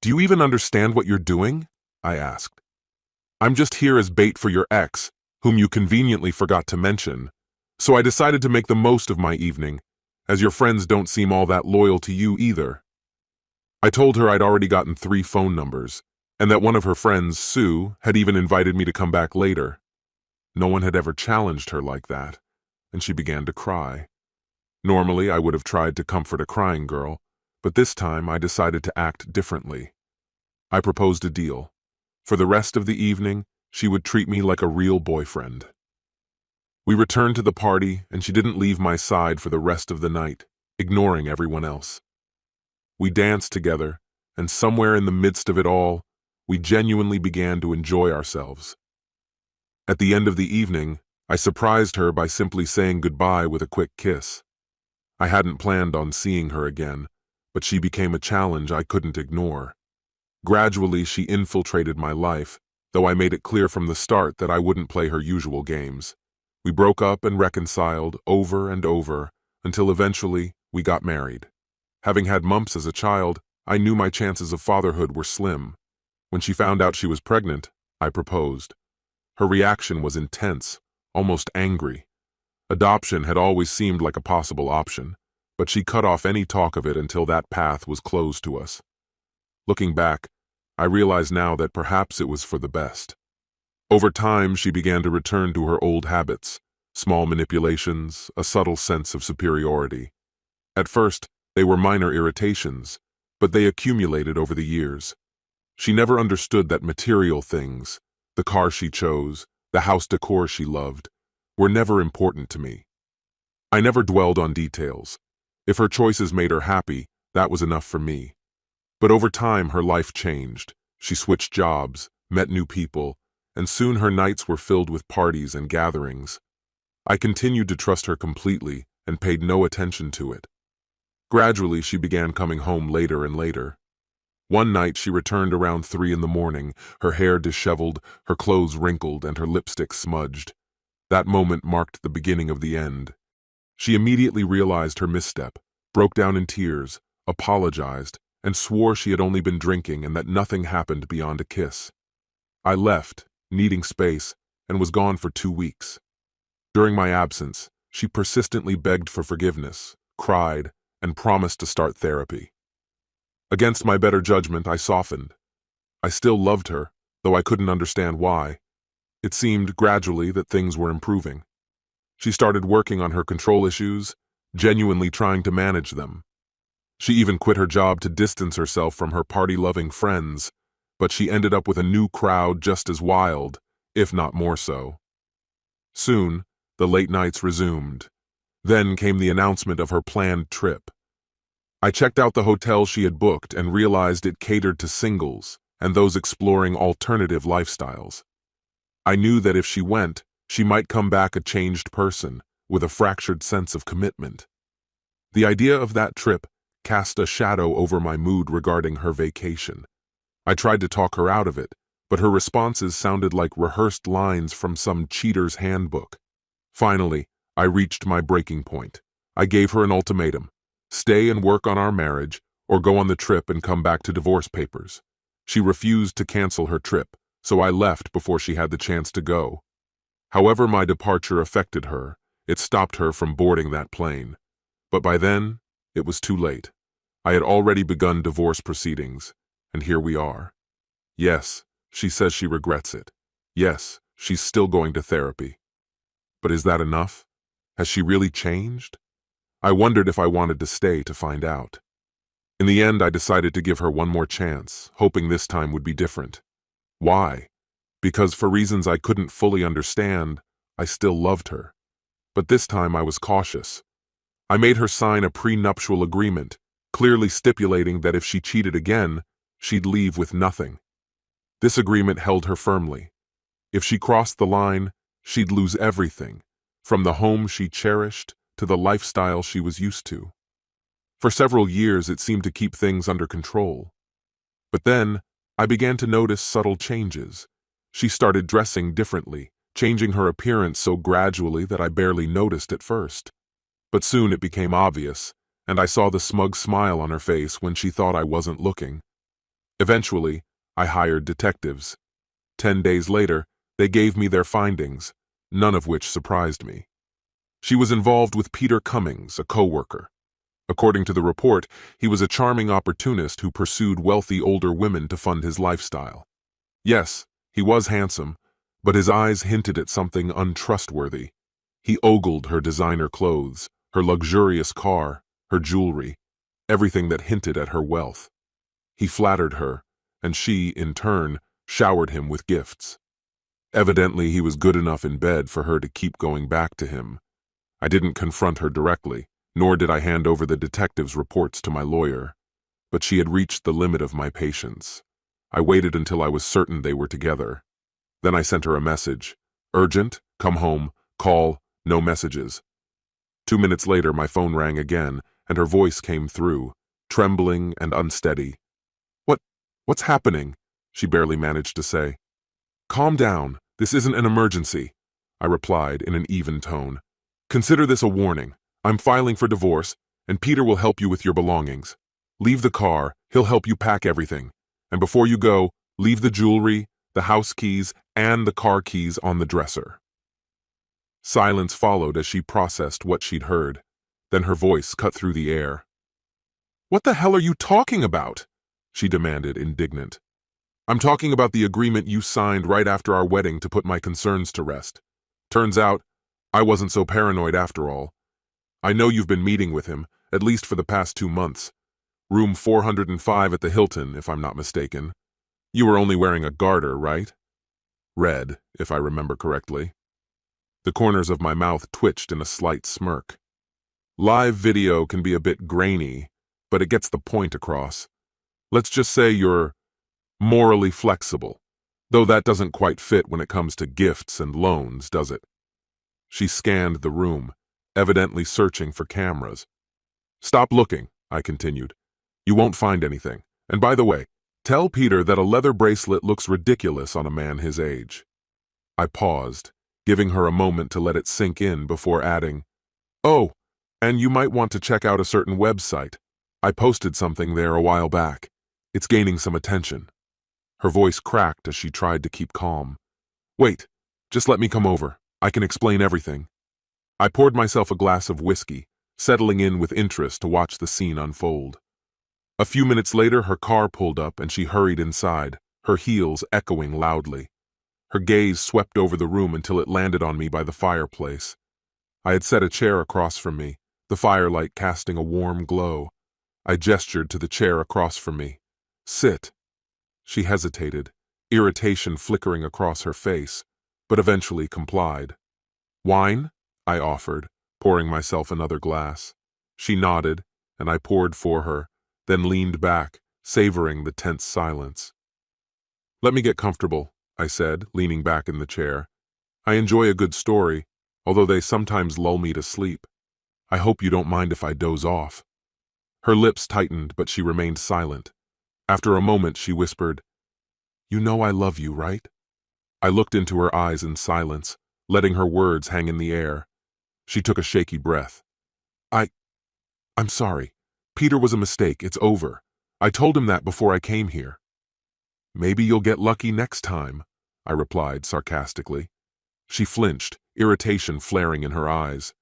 "Do you even understand what you're doing?" I asked. "I'm just here as bait for your ex, whom you conveniently forgot to mention. So I decided to make the most of my evening, as your friends don't seem all that loyal to you either." I told her I'd already gotten 3 phone numbers, and that one of her friends, Sue, had even invited me to come back later. No one had ever challenged her like that, and she began to cry. Normally, I would have tried to comfort a crying girl, but this time I decided to act differently. I proposed a deal. For the rest of the evening, she would treat me like a real boyfriend. We returned to the party, and she didn't leave my side for the rest of the night, ignoring everyone else. We danced together, and somewhere in the midst of it all, we genuinely began to enjoy ourselves. At the end of the evening, I surprised her by simply saying goodbye with a quick kiss. I hadn't planned on seeing her again, but she became a challenge I couldn't ignore. Gradually, she infiltrated my life, though I made it clear from the start that I wouldn't play her usual games. We broke up and reconciled over and over, until eventually we got married. Having had mumps as a child, I knew my chances of fatherhood were slim. When she found out she was pregnant, I proposed. Her reaction was intense, almost angry. Adoption had always seemed like a possible option, but she cut off any talk of it until that path was closed to us. Looking back, I realize now that perhaps it was for the best. Over time, she began to return to her old habits, small manipulations, a subtle sense of superiority. At first, they were minor irritations, but they accumulated over the years. She never understood that material things, the car she chose, the house decor she loved, were never important to me. I never dwelled on details. If her choices made her happy, that was enough for me. But over time, her life changed. She switched jobs, met new people, and soon her nights were filled with parties and gatherings. I continued to trust her completely and paid no attention to it. Gradually, she began coming home later and later. One night, she returned around 3 in the morning, her hair disheveled, her clothes wrinkled, and her lipstick smudged. That moment marked the beginning of the end. She immediately realized her misstep, broke down in tears, apologized, and swore she had only been drinking and that nothing happened beyond a kiss. I left, needing space, and was gone for 2 weeks. During my absence, she persistently begged for forgiveness, cried, and promised to start therapy. Against my better judgment, I softened. I still loved her, though I couldn't understand why. It seemed gradually that things were improving. She started working on her control issues, genuinely trying to manage them. She even quit her job to distance herself from her party-loving friends, but she ended up with a new crowd just as wild, if not more so. Soon, the late nights resumed. Then came the announcement of her planned trip. I checked out the hotel she had booked and realized it catered to singles and those exploring alternative lifestyles. I knew that if she went, she might come back a changed person with a fractured sense of commitment. The idea of that trip cast a shadow over my mood regarding her vacation. I tried to talk her out of it, but her responses sounded like rehearsed lines from some cheater's handbook. Finally, I reached my breaking point. I gave her an ultimatum: stay and work on our marriage, or go on the trip and come back to divorce papers. She refused to cancel her trip, so I left before she had the chance to go. However my departure affected her, it stopped her from boarding that plane. But by then, it was too late. I had already begun divorce proceedings, and here we are. Yes, she says she regrets it. Yes, she's still going to therapy. But is that enough? Has she really changed? I wondered if I wanted to stay to find out. In the end, I decided to give her one more chance, hoping this time would be different. Why? Because for reasons I couldn't fully understand, I still loved her. But this time I was cautious. I made her sign a prenuptial agreement, clearly stipulating that if she cheated again, she'd leave with nothing. This agreement held her firmly. If she crossed the line, she'd lose everything, from the home she cherished to the lifestyle she was used to. For several years, it seemed to keep things under control. But then, I began to notice subtle changes. She started dressing differently, changing her appearance so gradually that I barely noticed at first. But soon it became obvious, and I saw the smug smile on her face when she thought I wasn't looking. Eventually, I hired detectives. 10 days later, they gave me their findings, none of which surprised me. She was involved with Peter Cummings, a co-worker. According to the report, he was a charming opportunist who pursued wealthy older women to fund his lifestyle. Yes, he was handsome, but his eyes hinted at something untrustworthy. He ogled her designer clothes, her luxurious car, her jewelry, everything that hinted at her wealth. He flattered her, and she, in turn, showered him with gifts. Evidently, he was good enough in bed for her to keep going back to him. I didn't confront her directly, nor did I hand over the detective's reports to my lawyer. But she had reached the limit of my patience. I waited until I was certain they were together. Then I sent her a message. Urgent, come home, call, no messages. 2 minutes later, my phone rang again, and her voice came through, trembling and unsteady. What's happening? She barely managed to say. Calm down, this isn't an emergency, I replied in an even tone. Consider this a warning. I'm filing for divorce, and Peter will help you with your belongings. Leave the car, he'll help you pack everything. And before you go, leave the jewelry, the house keys, and the car keys on the dresser. Silence followed as she processed what she'd heard. Then her voice cut through the air. What the hell are you talking about? She demanded, indignant. I'm talking about the agreement you signed right after our wedding to put my concerns to rest. Turns out, I wasn't so paranoid after all. I know you've been meeting with him, at least for the past 2 months. Room 405 at the Hilton, if I'm not mistaken. You were only wearing a garter, right? Red, if I remember correctly. The corners of my mouth twitched in a slight smirk. Live video can be a bit grainy, but it gets the point across. Let's just say you're morally flexible, though that doesn't quite fit when it comes to gifts and loans, does it? She scanned the room, evidently searching for cameras. Stop looking, I continued. You won't find anything. And by the way, tell Peter that a leather bracelet looks ridiculous on a man his age. I paused, giving her a moment to let it sink in before adding, Oh, and you might want to check out a certain website. I posted something there a while back. It's gaining some attention. Her voice cracked as she tried to keep calm. Wait, just let me come over. I can explain everything. I poured myself a glass of whiskey, settling in with interest to watch the scene unfold. A few minutes later, her car pulled up and she hurried inside, her heels echoing loudly. Her gaze swept over the room until it landed on me by the fireplace. I had set a chair across from me, the firelight casting a warm glow. I gestured to the chair across from me. "Sit." She hesitated, irritation flickering across her face, but eventually complied. "Wine?" I offered, pouring myself another glass. She nodded, and I poured for her, then leaned back, savoring the tense silence. "Let me get comfortable," I said, leaning back in the chair. "I enjoy a good story, although they sometimes lull me to sleep. I hope you don't mind if I doze off." Her lips tightened, but she remained silent. After a moment, she whispered, "You know I love you, right?" I looked into her eyes in silence, letting her words hang in the air. She took a shaky breath. I'm sorry. Peter was a mistake. It's over. I told him that before I came here." "Maybe you'll get lucky next time," I replied sarcastically. She flinched, irritation flaring in her eyes.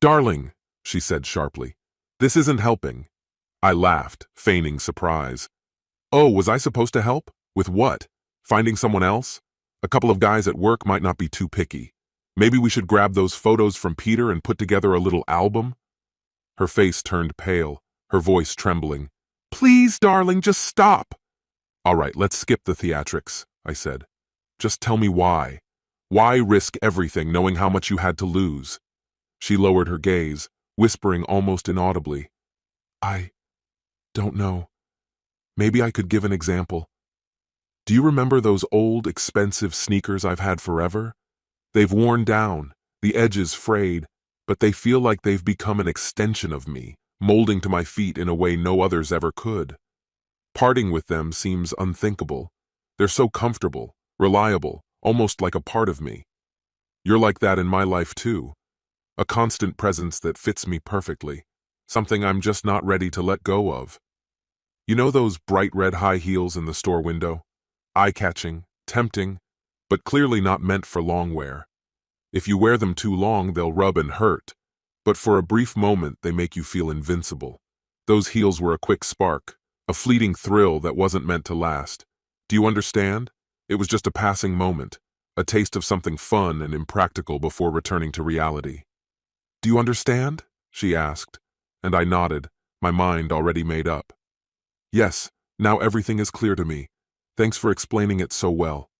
"Darling," she said sharply, "this isn't helping." I laughed, feigning surprise. "Oh, was I supposed to help? With what? Finding someone else? A couple of guys at work might not be too picky. Maybe we should grab those photos from Peter and put together a little album?" Her face turned pale, her voice trembling. "Please, darling, just stop." "All right, let's skip the theatrics," I said. "Just tell me why. Why risk everything knowing how much you had to lose?" She lowered her gaze, whispering almost inaudibly. "I don't know. Maybe I could give an example. Do you remember those old, expensive sneakers I've had forever? They've worn down, the edges frayed, but they feel like they've become an extension of me, molding to my feet in a way no others ever could. Parting with them seems unthinkable. They're so comfortable, reliable, almost like a part of me. You're like that in my life too. A constant presence that fits me perfectly, something I'm just not ready to let go of. You know those bright red high heels in the store window? Eye-catching, tempting, but clearly not meant for long wear. If you wear them too long, they'll rub and hurt, but for a brief moment they make you feel invincible. Those heels were a quick spark, a fleeting thrill that wasn't meant to last. Do you understand? It was just a passing moment, a taste of something fun and impractical before returning to reality. "Do you understand?" she asked, and I nodded, my mind already made up. "Yes, now everything is clear to me. Thanks for explaining it so well."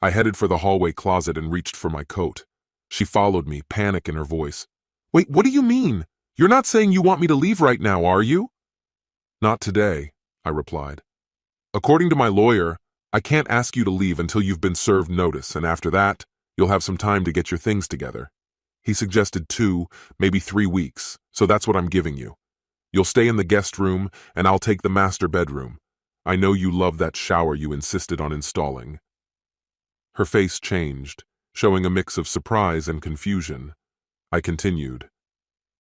I headed for the hallway closet and reached for my coat. She followed me, panic in her voice. "Wait, what do you mean? You're not saying you want me to leave right now, are you?" "Not today," I replied. "According to my lawyer, I can't ask you to leave until you've been served notice, and after that, you'll have some time to get your things together." He suggested 2, maybe 3 weeks, so that's what I'm giving you. You'll stay in the guest room, and I'll take the master bedroom. I know you love that shower you insisted on installing. Her face changed, showing a mix of surprise and confusion. I continued.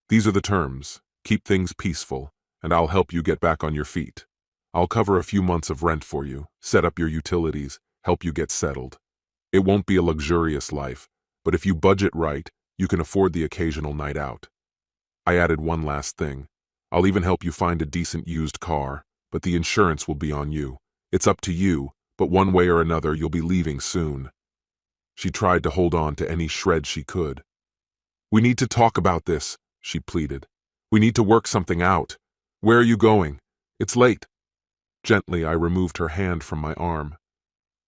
"These are the terms. Keep things peaceful, and I'll help you get back on your feet. I'll cover a few months of rent for you, set up your utilities, help you get settled. It won't be a luxurious life, but if you budget right, you can afford the occasional night out." I added one last thing. "I'll even help you find a decent used car, but the insurance will be on you. It's up to you, but one way or another you'll be leaving soon." She tried to hold on to any shred she could. "We need to talk about this," she pleaded. "We need to work something out. Where are you going? It's late." Gently, I removed her hand from my arm.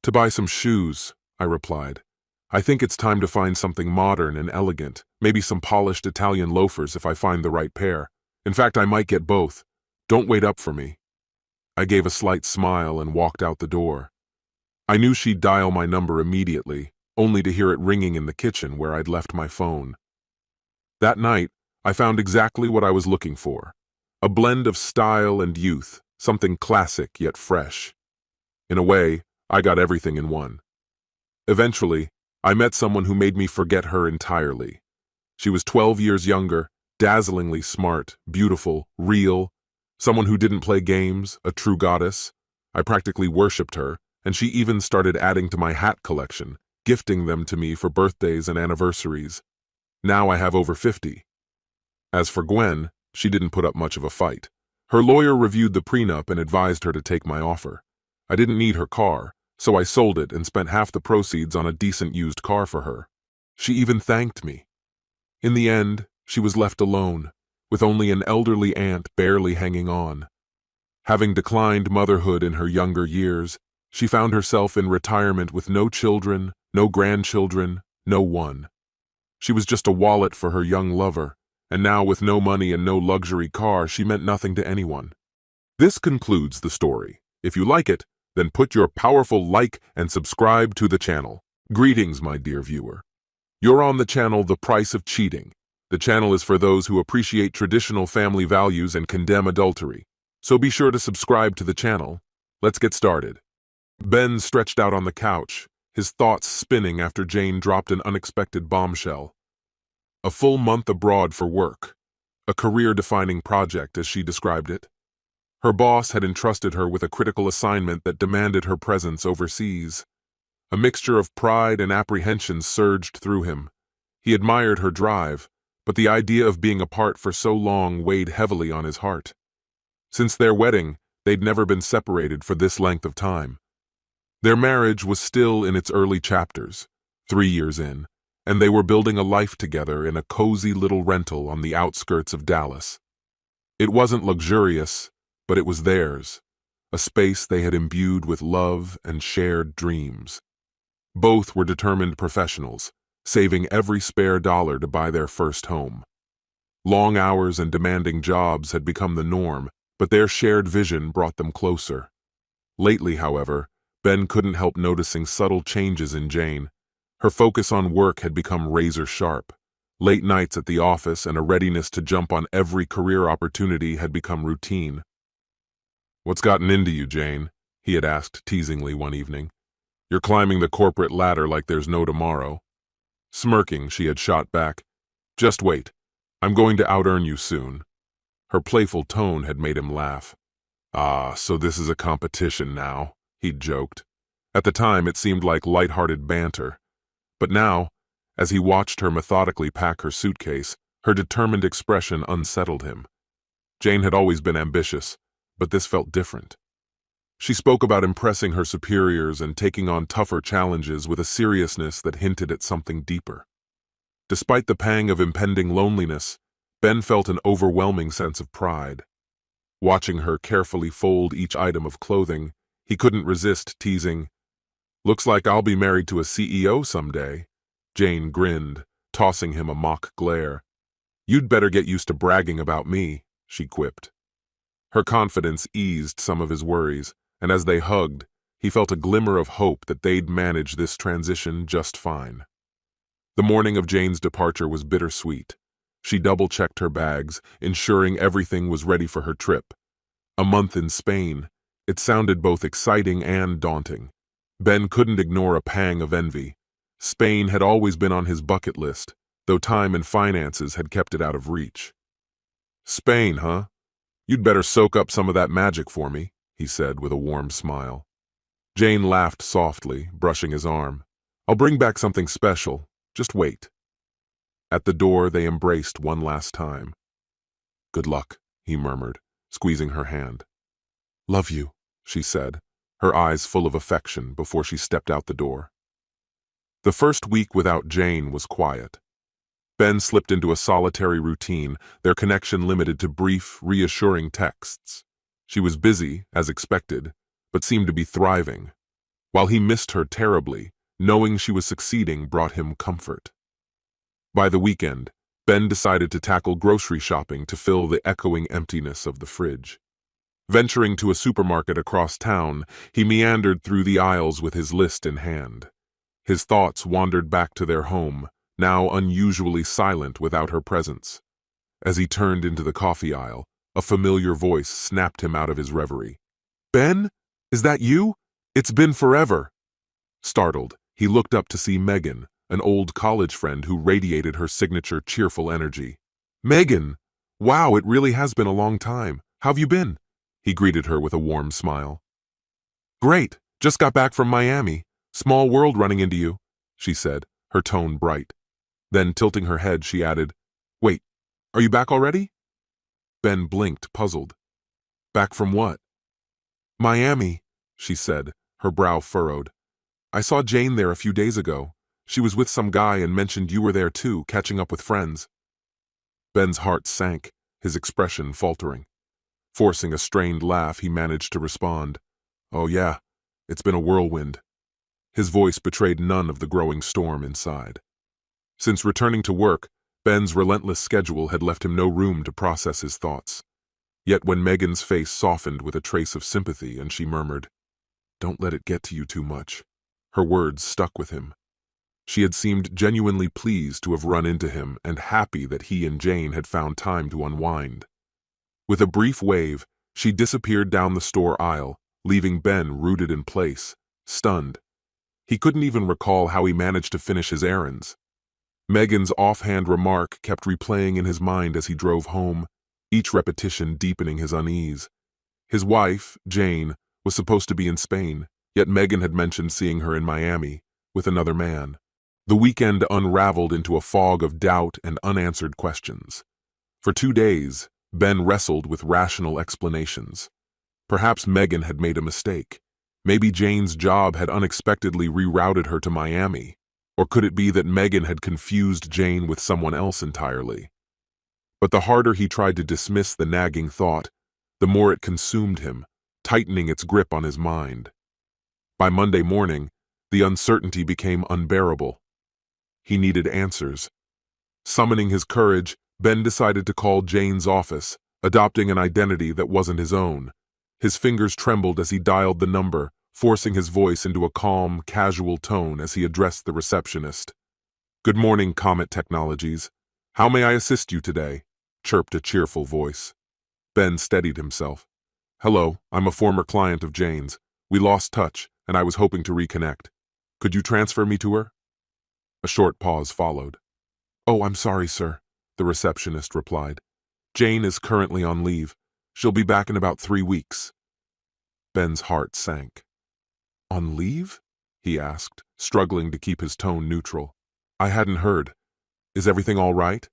"To buy some shoes," I replied. "I think it's time to find something modern and elegant, maybe some polished Italian loafers if I find the right pair. In fact, I might get both. Don't wait up for me." I gave a slight smile and walked out the door. I knew she'd dial my number immediately, only to hear it ringing in the kitchen where I'd left my phone. That night, I found exactly what I was looking for. A blend of style and youth, something classic yet fresh. In a way, I got everything in one. Eventually, I met someone who made me forget her entirely. She was 12 years younger, dazzlingly smart, beautiful, real, someone who didn't play games, a true goddess. I practically worshipped her, and she even started adding to my hat collection, gifting them to me for birthdays and anniversaries. Now I have over 50. As for Gwen, she didn't put up much of a fight. Her lawyer reviewed the prenup and advised her to take my offer. I didn't need her car, so I sold it and spent half the proceeds on a decent used car for her. She even thanked me. In the end, she was left alone, with only an elderly aunt barely hanging on. Having declined motherhood in her younger years, she found herself in retirement with no children, no grandchildren, no one. She was just a wallet for her young lover, and now with no money and no luxury car, she meant nothing to anyone. This concludes the story. If you like it, then put your powerful like and subscribe to the channel. Greetings, my dear viewer. You're on the channel The Price of Cheating. The channel is for those who appreciate traditional family values and condemn adultery. So be sure to subscribe to the channel. Let's get started. Ben stretched out on the couch, his thoughts spinning after Jane dropped an unexpected bombshell. A full month abroad for work. A career-defining project, as she described it. Her boss had entrusted her with a critical assignment that demanded her presence overseas. A mixture of pride and apprehension surged through him. He admired her drive, but the idea of being apart for so long weighed heavily on his heart. Since their wedding, they'd never been separated for this length of time. Their marriage was still in its early chapters, 3 years in, and they were building a life together in a cozy little rental on the outskirts of Dallas. It wasn't luxurious, but it was theirs, a space they had imbued with love and shared dreams. Both were determined professionals, saving every spare dollar to buy their first home. Long hours and demanding jobs had become the norm, but their shared vision brought them closer. Lately, however, Ben couldn't help noticing subtle changes in Jane. Her focus on work had become razor-sharp. Late nights at the office and a readiness to jump on every career opportunity had become routine. "What's gotten into you, Jane?" he had asked teasingly one evening. "You're climbing the corporate ladder like there's no tomorrow." Smirking, she had shot back, "Just wait. I'm going to out-earn you soon." Her playful tone had made him laugh. "Ah, so this is a competition now," he'd joked. At the time, it seemed like light-hearted banter. But now, as he watched her methodically pack her suitcase, her determined expression unsettled him. Jane had always been ambitious, but this felt different. She spoke about impressing her superiors and taking on tougher challenges with a seriousness that hinted at something deeper. Despite the pang of impending loneliness, Ben felt an overwhelming sense of pride. Watching her carefully fold each item of clothing, he couldn't resist teasing, "Looks like I'll be married to a CEO someday." Jane grinned, tossing him a mock glare. "You'd better get used to bragging about me," she quipped. Her confidence eased some of his worries, and as they hugged, he felt a glimmer of hope that they'd manage this transition just fine. The morning of Jane's departure was bittersweet. She double-checked her bags, ensuring everything was ready for her trip. A month in Spain, it sounded both exciting and daunting. Ben couldn't ignore a pang of envy. Spain had always been on his bucket list, though time and finances had kept it out of reach. "Spain, huh? You'd better soak up some of that magic for me," he said with a warm smile. Jane laughed softly, brushing his arm. "I'll bring back something special. Just wait." At the door, they embraced one last time. "Good luck," he murmured, squeezing her hand. "Love you," she said, her eyes full of affection before she stepped out the door. The first week without Jane was quiet. Ben slipped into a solitary routine, their connection limited to brief, reassuring texts. She was busy, as expected, but seemed to be thriving. While he missed her terribly, knowing she was succeeding brought him comfort. By the weekend, Ben decided to tackle grocery shopping to fill the echoing emptiness of the fridge. Venturing to a supermarket across town, he meandered through the aisles with his list in hand. His thoughts wandered back to their home, now unusually silent without her presence. As he turned into the coffee aisle, a familiar voice snapped him out of his reverie. "Ben? Is that you? It's been forever." Startled, he looked up to see Megan, an old college friend who radiated her signature cheerful energy. "Megan! Wow, it really has been a long time. How've you been?" He greeted her with a warm smile. "Great, just got back from Miami. Small world running into you," she said, her tone bright. Then, tilting her head, she added, "Wait, are you back already?" Ben blinked, puzzled. "Back from what?" "Miami," she said, her brow furrowed. "I saw Jane there a few days ago. She was with some guy and mentioned you were there too, catching up with friends." Ben's heart sank, his expression faltering. Forcing a strained laugh, he managed to respond, "Oh yeah, it's been a whirlwind." His voice betrayed none of the growing storm inside. Since returning to work, Ben's relentless schedule had left him no room to process his thoughts. Yet when Megan's face softened with a trace of sympathy and she murmured, "Don't let it get to you too much," her words stuck with him. She had seemed genuinely pleased to have run into him and happy that he and Jane had found time to unwind. With a brief wave, she disappeared down the store aisle, leaving Ben rooted in place, stunned. He couldn't even recall how he managed to finish his errands. Megan's offhand remark kept replaying in his mind as he drove home, each repetition deepening his unease. His wife, Jane, was supposed to be in Spain, yet Megan had mentioned seeing her in Miami, with another man. The weekend unraveled into a fog of doubt and unanswered questions. For 2 days, Ben wrestled with rational explanations. Perhaps Megan had made a mistake. Maybe Jane's job had unexpectedly rerouted her to Miami. Or could it be that Megan had confused Jane with someone else entirely? But the harder he tried to dismiss the nagging thought, the more it consumed him, tightening its grip on his mind. By Monday morning, the uncertainty became unbearable. He needed answers. Summoning his courage, Ben decided to call Jane's office, adopting an identity that wasn't his own. His fingers trembled as he dialed the number, forcing his voice into a calm, casual tone as he addressed the receptionist. "Good morning, Comet Technologies. How may I assist you today?" chirped a cheerful voice. Ben steadied himself. "Hello, I'm a former client of Jane's. We lost touch, and I was hoping to reconnect. Could you transfer me to her?" A short pause followed. "Oh, I'm sorry, sir," the receptionist replied. "Jane is currently on leave. She'll be back in about 3 weeks." Ben's heart sank. "On leave?" he asked, struggling to keep his tone neutral. "I hadn't heard. Is everything all right?"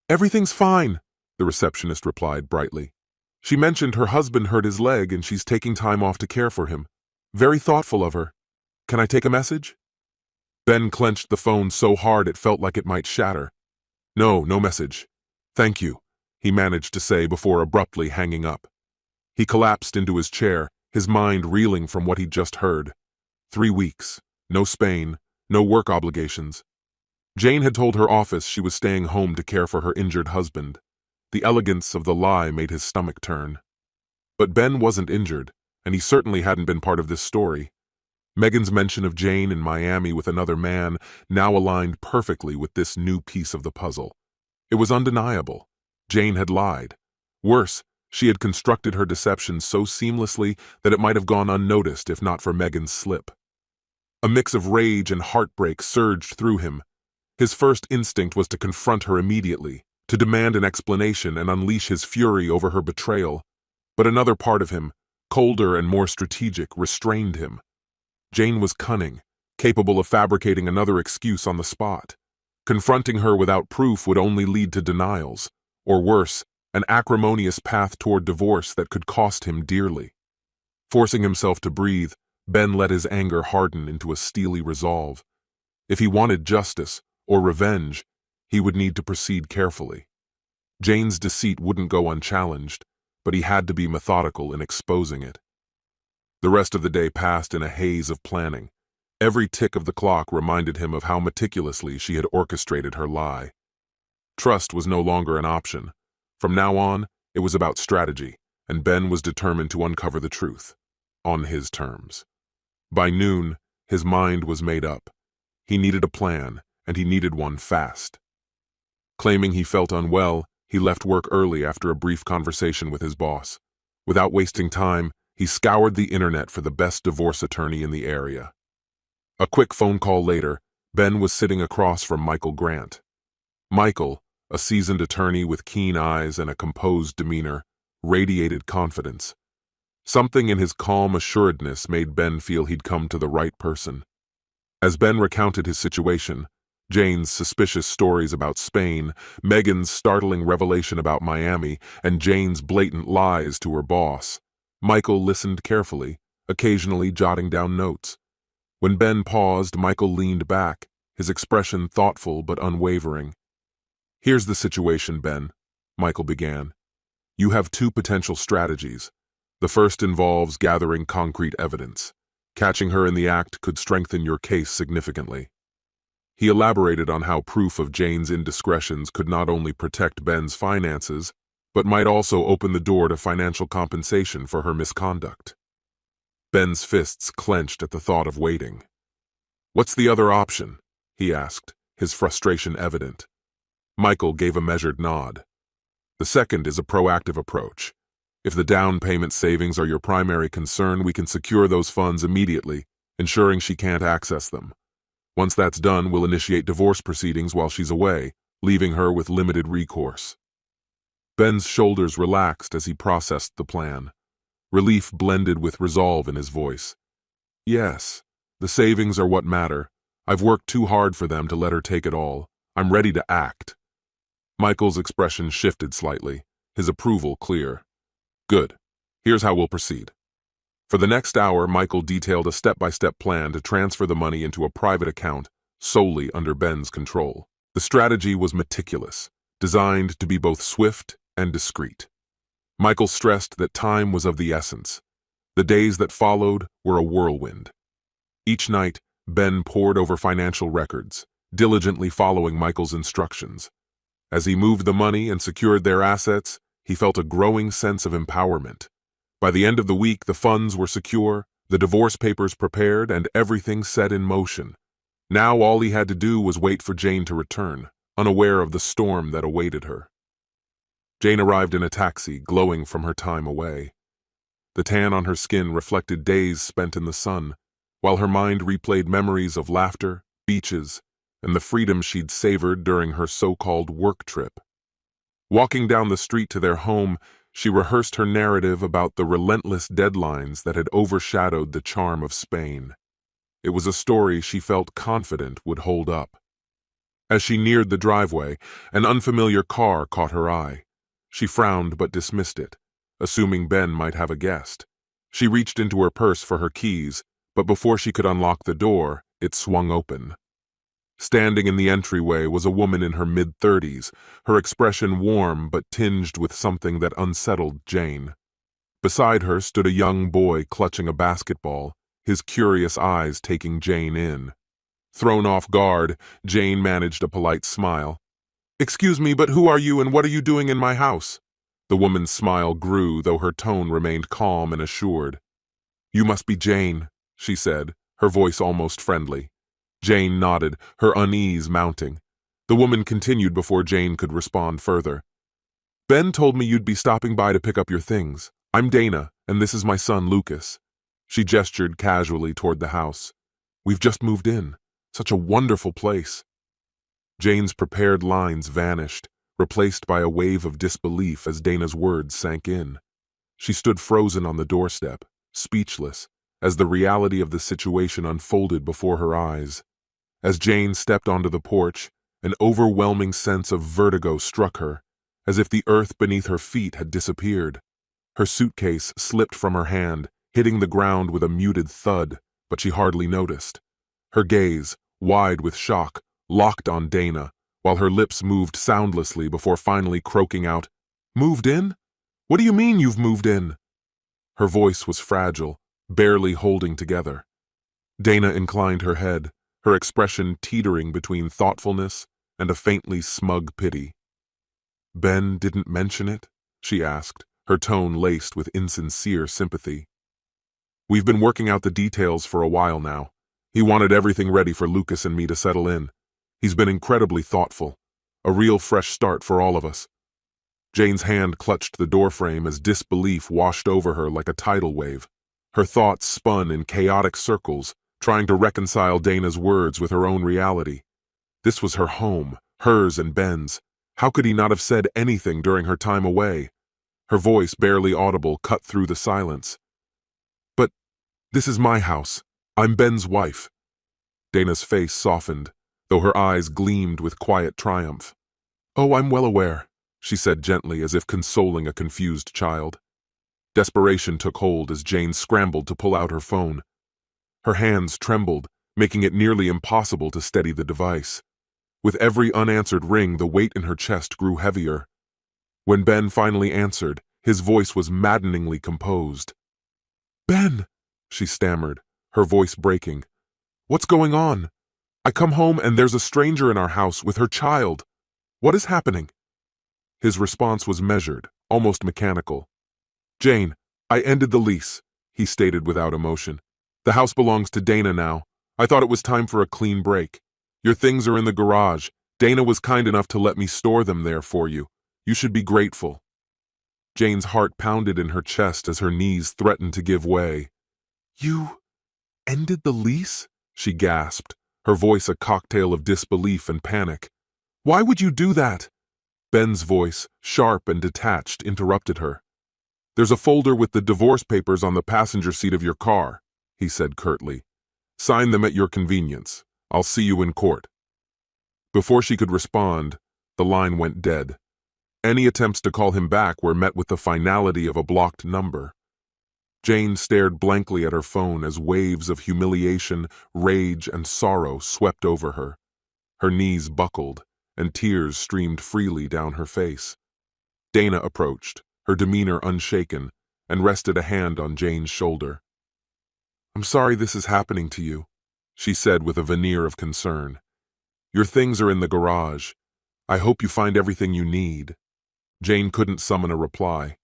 "Everything's fine," the receptionist replied brightly. "She mentioned her husband hurt his leg and she's taking time off to care for him. Very thoughtful of her. Can I take a message?" Ben clenched the phone so hard it felt like it might shatter. No message. "Thank you," he managed to say before abruptly hanging up. He collapsed into his chair, his mind reeling from what he'd just heard. 3 weeks. No Spain. No work obligations. Jane had told her office she was staying home to care for her injured husband. The elegance of the lie made his stomach turn. But Ben wasn't injured, and he certainly hadn't been part of this story. Megan's mention of Jane in Miami with another man now aligned perfectly with this new piece of the puzzle. It was undeniable. Jane had lied. Worse, she had constructed her deception so seamlessly that it might have gone unnoticed if not for Megan's slip. A mix of rage and heartbreak surged through him. His first instinct was to confront her immediately, to demand an explanation and unleash his fury over her betrayal. But another part of him, colder and more strategic, restrained him. Jane was cunning, capable of fabricating another excuse on the spot. Confronting her without proof would only lead to denials, or worse, an acrimonious path toward divorce that could cost him dearly. Forcing himself to breathe, Ben let his anger harden into a steely resolve. If he wanted justice, or revenge, he would need to proceed carefully. Jane's deceit wouldn't go unchallenged, but he had to be methodical in exposing it. The rest of the day passed in a haze of planning. Every tick of the clock reminded him of how meticulously she had orchestrated her lie. Trust was no longer an option. From now on, it was about strategy, and Ben was determined to uncover the truth, on his terms. By noon, his mind was made up. He needed a plan, and he needed one fast. Claiming he felt unwell, he left work early after a brief conversation with his boss. Without wasting time, he scoured the internet for the best divorce attorney in the area. A quick phone call later, Ben was sitting across from Michael Grant. Michael, a seasoned attorney with keen eyes and a composed demeanor, radiated confidence. Something in his calm assuredness made Ben feel he'd come to the right person. As Ben recounted his situation, Jane's suspicious stories about Spain, Megan's startling revelation about Miami, and Jane's blatant lies to her boss, Michael listened carefully, occasionally jotting down notes. When Ben paused, Michael leaned back, his expression thoughtful but unwavering. "Here's the situation, Ben. Michael began. "You have two potential strategies. The first involves gathering concrete evidence. Catching her in the act could strengthen your case significantly." He elaborated on how proof of Jane's indiscretions could not only protect Ben's finances, but might also open the door to financial compensation for her misconduct. Ben's fists clenched at the thought of waiting. "What's the other option?" he asked, his frustration evident. Michael gave a measured nod. "The second is a proactive approach. If the down payment savings are your primary concern, we can secure those funds immediately, ensuring she can't access them. Once that's done, we'll initiate divorce proceedings while she's away, leaving her with limited recourse." Ben's shoulders relaxed as he processed the plan. Relief blended with resolve in his voice. "Yes, the savings are what matter. I've worked too hard for them to let her take it all. I'm ready to act." Michael's expression shifted slightly, his approval clear. "Good. Here's how we'll proceed." For the next hour, Michael detailed a step-by-step plan to transfer the money into a private account solely under Ben's control. The strategy was meticulous, designed to be both swift and discreet. Michael stressed that time was of the essence. The days that followed were a whirlwind. Each night, Ben pored over financial records, diligently following Michael's instructions. As he moved the money and secured their assets, he felt a growing sense of empowerment. By the end of the week, the funds were secure, the divorce papers prepared, and everything set in motion. Now all he had to do was wait for Jane to return, unaware of the storm that awaited her. Jane arrived in a taxi, glowing from her time away. The tan on her skin reflected days spent in the sun, while her mind replayed memories of laughter, beaches, and the freedom she'd savored during her so-called work trip. Walking down the street to their home, she rehearsed her narrative about the relentless deadlines that had overshadowed the charm of Spain. It was a story she felt confident would hold up. As she neared the driveway, an unfamiliar car caught her eye. She frowned but dismissed it, assuming Ben might have a guest. She reached into her purse for her keys, but before she could unlock the door, it swung open. Standing in the entryway was a woman in her mid-30s, her expression warm but tinged with something that unsettled Jane. Beside her stood a young boy clutching a basketball, his curious eyes taking Jane in. Thrown off guard, Jane managed a polite smile. "Excuse me, but who are you and what are you doing in my house?" The woman's smile grew, though her tone remained calm and assured. "You must be Jane," she said, her voice almost friendly. Jane nodded, her unease mounting. The woman continued before Jane could respond further. "Ben told me you'd be stopping by to pick up your things. I'm Dana, and this is my son, Lucas." She gestured casually toward the house. "We've just moved in. Such a wonderful place." Jane's prepared lines vanished, replaced by a wave of disbelief as Dana's words sank in. She stood frozen on the doorstep, speechless, as the reality of the situation unfolded before her eyes. As Jane stepped onto the porch, an overwhelming sense of vertigo struck her, as if the earth beneath her feet had disappeared. Her suitcase slipped from her hand, hitting the ground with a muted thud, but she hardly noticed. Her gaze, wide with shock, locked on Dana, while her lips moved soundlessly before finally croaking out, "Moved in? What do you mean you've moved in?" Her voice was fragile, barely holding together. Dana inclined her head, her expression teetering between thoughtfulness and a faintly smug pity. "Ben didn't mention it?" she asked, her tone laced with insincere sympathy. "We've been working out the details for a while now. He wanted everything ready for Lucas and me to settle in. He's been incredibly thoughtful. A real fresh start for all of us." Jane's hand clutched the doorframe as disbelief washed over her like a tidal wave. Her thoughts spun in chaotic circles, trying to reconcile Dana's words with her own reality. This was her home, hers and Ben's. How could he not have said anything during her time away? Her voice, barely audible, cut through the silence. "But this is my house. I'm Ben's wife." Dana's face softened, though her eyes gleamed with quiet triumph. "Oh, I'm well aware," she said gently, as if consoling a confused child. Desperation took hold as Jane scrambled to pull out her phone. Her hands trembled, making it nearly impossible to steady the device. With every unanswered ring, the weight in her chest grew heavier. When Ben finally answered, his voice was maddeningly composed. "Ben," she stammered, her voice breaking. "What's going on? I come home and there's a stranger in our house with her child. What is happening?" His response was measured, almost mechanical. "Jane, I ended the lease," he stated without emotion. "The house belongs to Dana now. I thought it was time for a clean break. Your things are in the garage. Dana was kind enough to let me store them there for you. You should be grateful." Jane's heart pounded in her chest as her knees threatened to give way. "You ended the lease?" she gasped, her voice a cocktail of disbelief and panic. "Why would you do that?" Ben's voice, sharp and detached, interrupted her. "There's a folder with the divorce papers on the passenger seat of your car," he said curtly. "Sign them at your convenience. I'll see you in court." Before she could respond, the line went dead. Any attempts to call him back were met with the finality of a blocked number. Jane stared blankly at her phone as waves of humiliation, rage, and sorrow swept over her. Her knees buckled, and tears streamed freely down her face. Dana approached, her demeanor unshaken, and rested a hand on Jane's shoulder. "I'm sorry this is happening to you," she said with a veneer of concern. "Your things are in the garage. I hope you find everything you need." Jane couldn't summon a reply.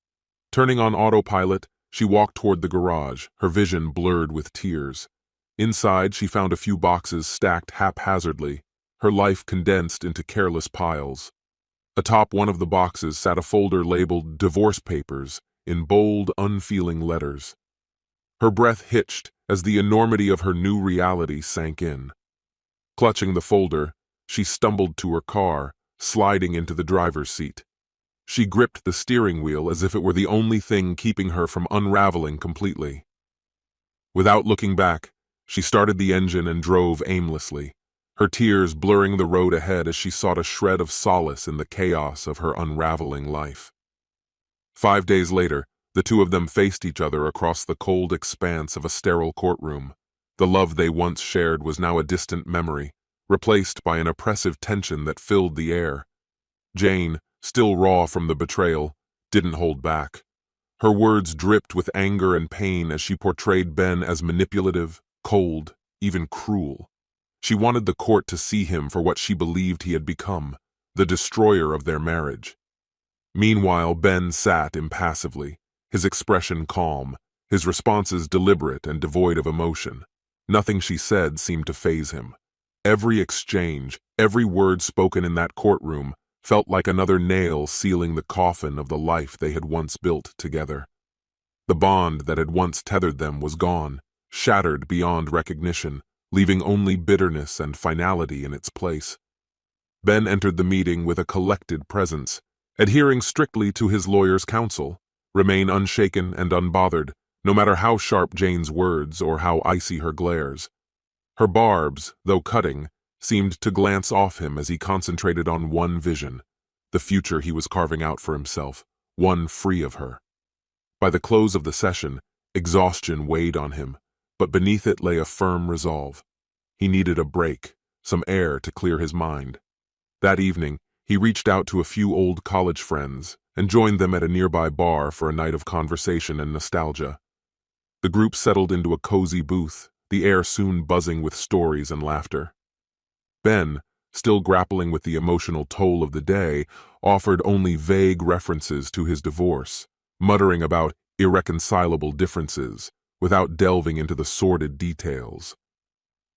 Turning on autopilot, she walked toward the garage, her vision blurred with tears. Inside, she found a few boxes stacked haphazardly, her life condensed into careless piles. Atop one of the boxes sat a folder labeled "Divorce Papers" in bold, unfeeling letters. Her breath hitched as the enormity of her new reality sank in. Clutching the folder, she stumbled to her car, sliding into the driver's seat. She gripped the steering wheel as if it were the only thing keeping her from unraveling completely. Without looking back, she started the engine and drove aimlessly, her tears blurring the road ahead as she sought a shred of solace in the chaos of her unraveling life. 5 days later, the two of them faced each other across the cold expanse of a sterile courtroom. The love they once shared was now a distant memory, replaced by an oppressive tension that filled the air. Jane, still raw from the betrayal, didn't hold back. Her words dripped with anger and pain as she portrayed Ben as manipulative, cold, even cruel. She wanted the court to see him for what she believed he had become, the destroyer of their marriage. Meanwhile, Ben sat impassively, his expression calm, his responses deliberate and devoid of emotion. Nothing she said seemed to faze him. Every exchange, every word spoken in that courtroom felt like another nail sealing the coffin of the life they had once built together. The bond that had once tethered them was gone, shattered beyond recognition, leaving only bitterness and finality in its place. Ben entered the meeting with a collected presence, adhering strictly to his lawyer's counsel, remain unshaken and unbothered, no matter how sharp Jane's words or how icy her glares. Her barbs, though cutting, seemed to glance off him as he concentrated on one vision, the future he was carving out for himself, one free of her. By the close of the session, exhaustion weighed on him, but beneath it lay a firm resolve. He needed a break, some air to clear his mind. That evening, he reached out to a few old college friends and joined them at a nearby bar for a night of conversation and nostalgia. The group settled into a cozy booth, the air soon buzzing with stories and laughter. Ben, still grappling with the emotional toll of the day, offered only vague references to his divorce, muttering about irreconcilable differences, without delving into the sordid details.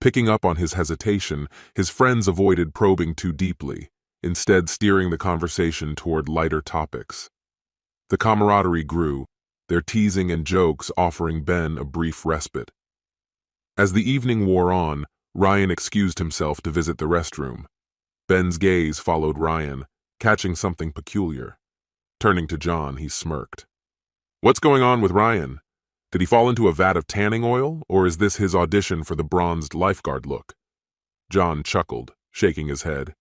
Picking up on his hesitation, his friends avoided probing too deeply, instead steering the conversation toward lighter topics. The camaraderie grew, their teasing and jokes offering Ben a brief respite. As the evening wore on, Ryan excused himself to visit the restroom. Ben's gaze followed Ryan, catching something peculiar. Turning to John, he smirked. "What's going on with Ryan? Did he fall into a vat of tanning oil, or is this his audition for the bronzed lifeguard look?" John chuckled, shaking his head.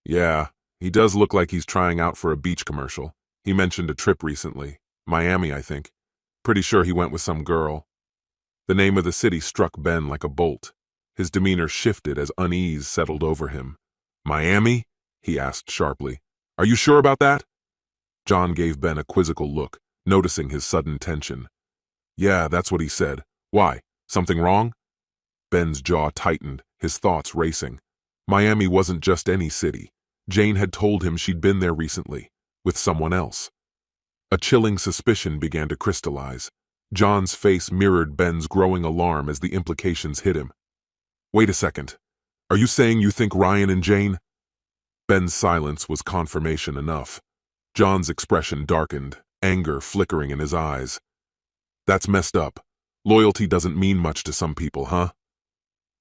"Yeah, he does look like he's trying out for a beach commercial. He mentioned a trip recently. Miami, I think. Pretty sure he went with some girl." The name of the city struck Ben like a bolt. His demeanor shifted as unease settled over him. "Miami?" he asked sharply. "Are you sure about that?" John gave Ben a quizzical look, noticing his sudden tension. Yeah, that's what he said. Why? Something wrong? Ben's jaw tightened, his thoughts racing. Miami wasn't just any city. Jane had told him she'd been there recently, with someone else. A chilling suspicion began to crystallize. John's face mirrored Ben's growing alarm as the implications hit him. Wait a second. Are you saying you think Ryan and Jane? Ben's silence was confirmation enough. John's expression darkened, anger flickering in his eyes. That's messed up. Loyalty doesn't mean much to some people, huh?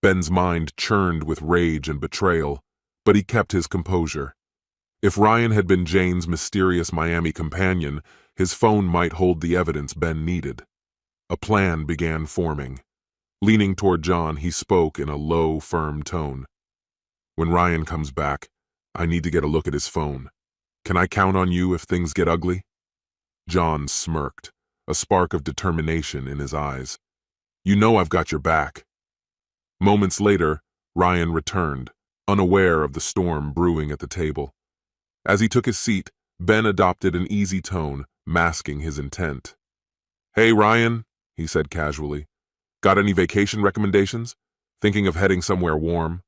Ben's mind churned with rage and betrayal, but he kept his composure. If Ryan had been Jane's mysterious Miami companion, his phone might hold the evidence Ben needed. A plan began forming. Leaning toward John, he spoke in a low, firm tone. When Ryan comes back, I need to get a look at his phone. Can I count on you if things get ugly? John smirked, a spark of determination in his eyes. You know I've got your back. Moments later, Ryan returned, unaware of the storm brewing at the table. As he took his seat, Ben adopted an easy tone, masking his intent. Hey, Ryan, he said casually. Got any vacation recommendations? Thinking of heading somewhere warm?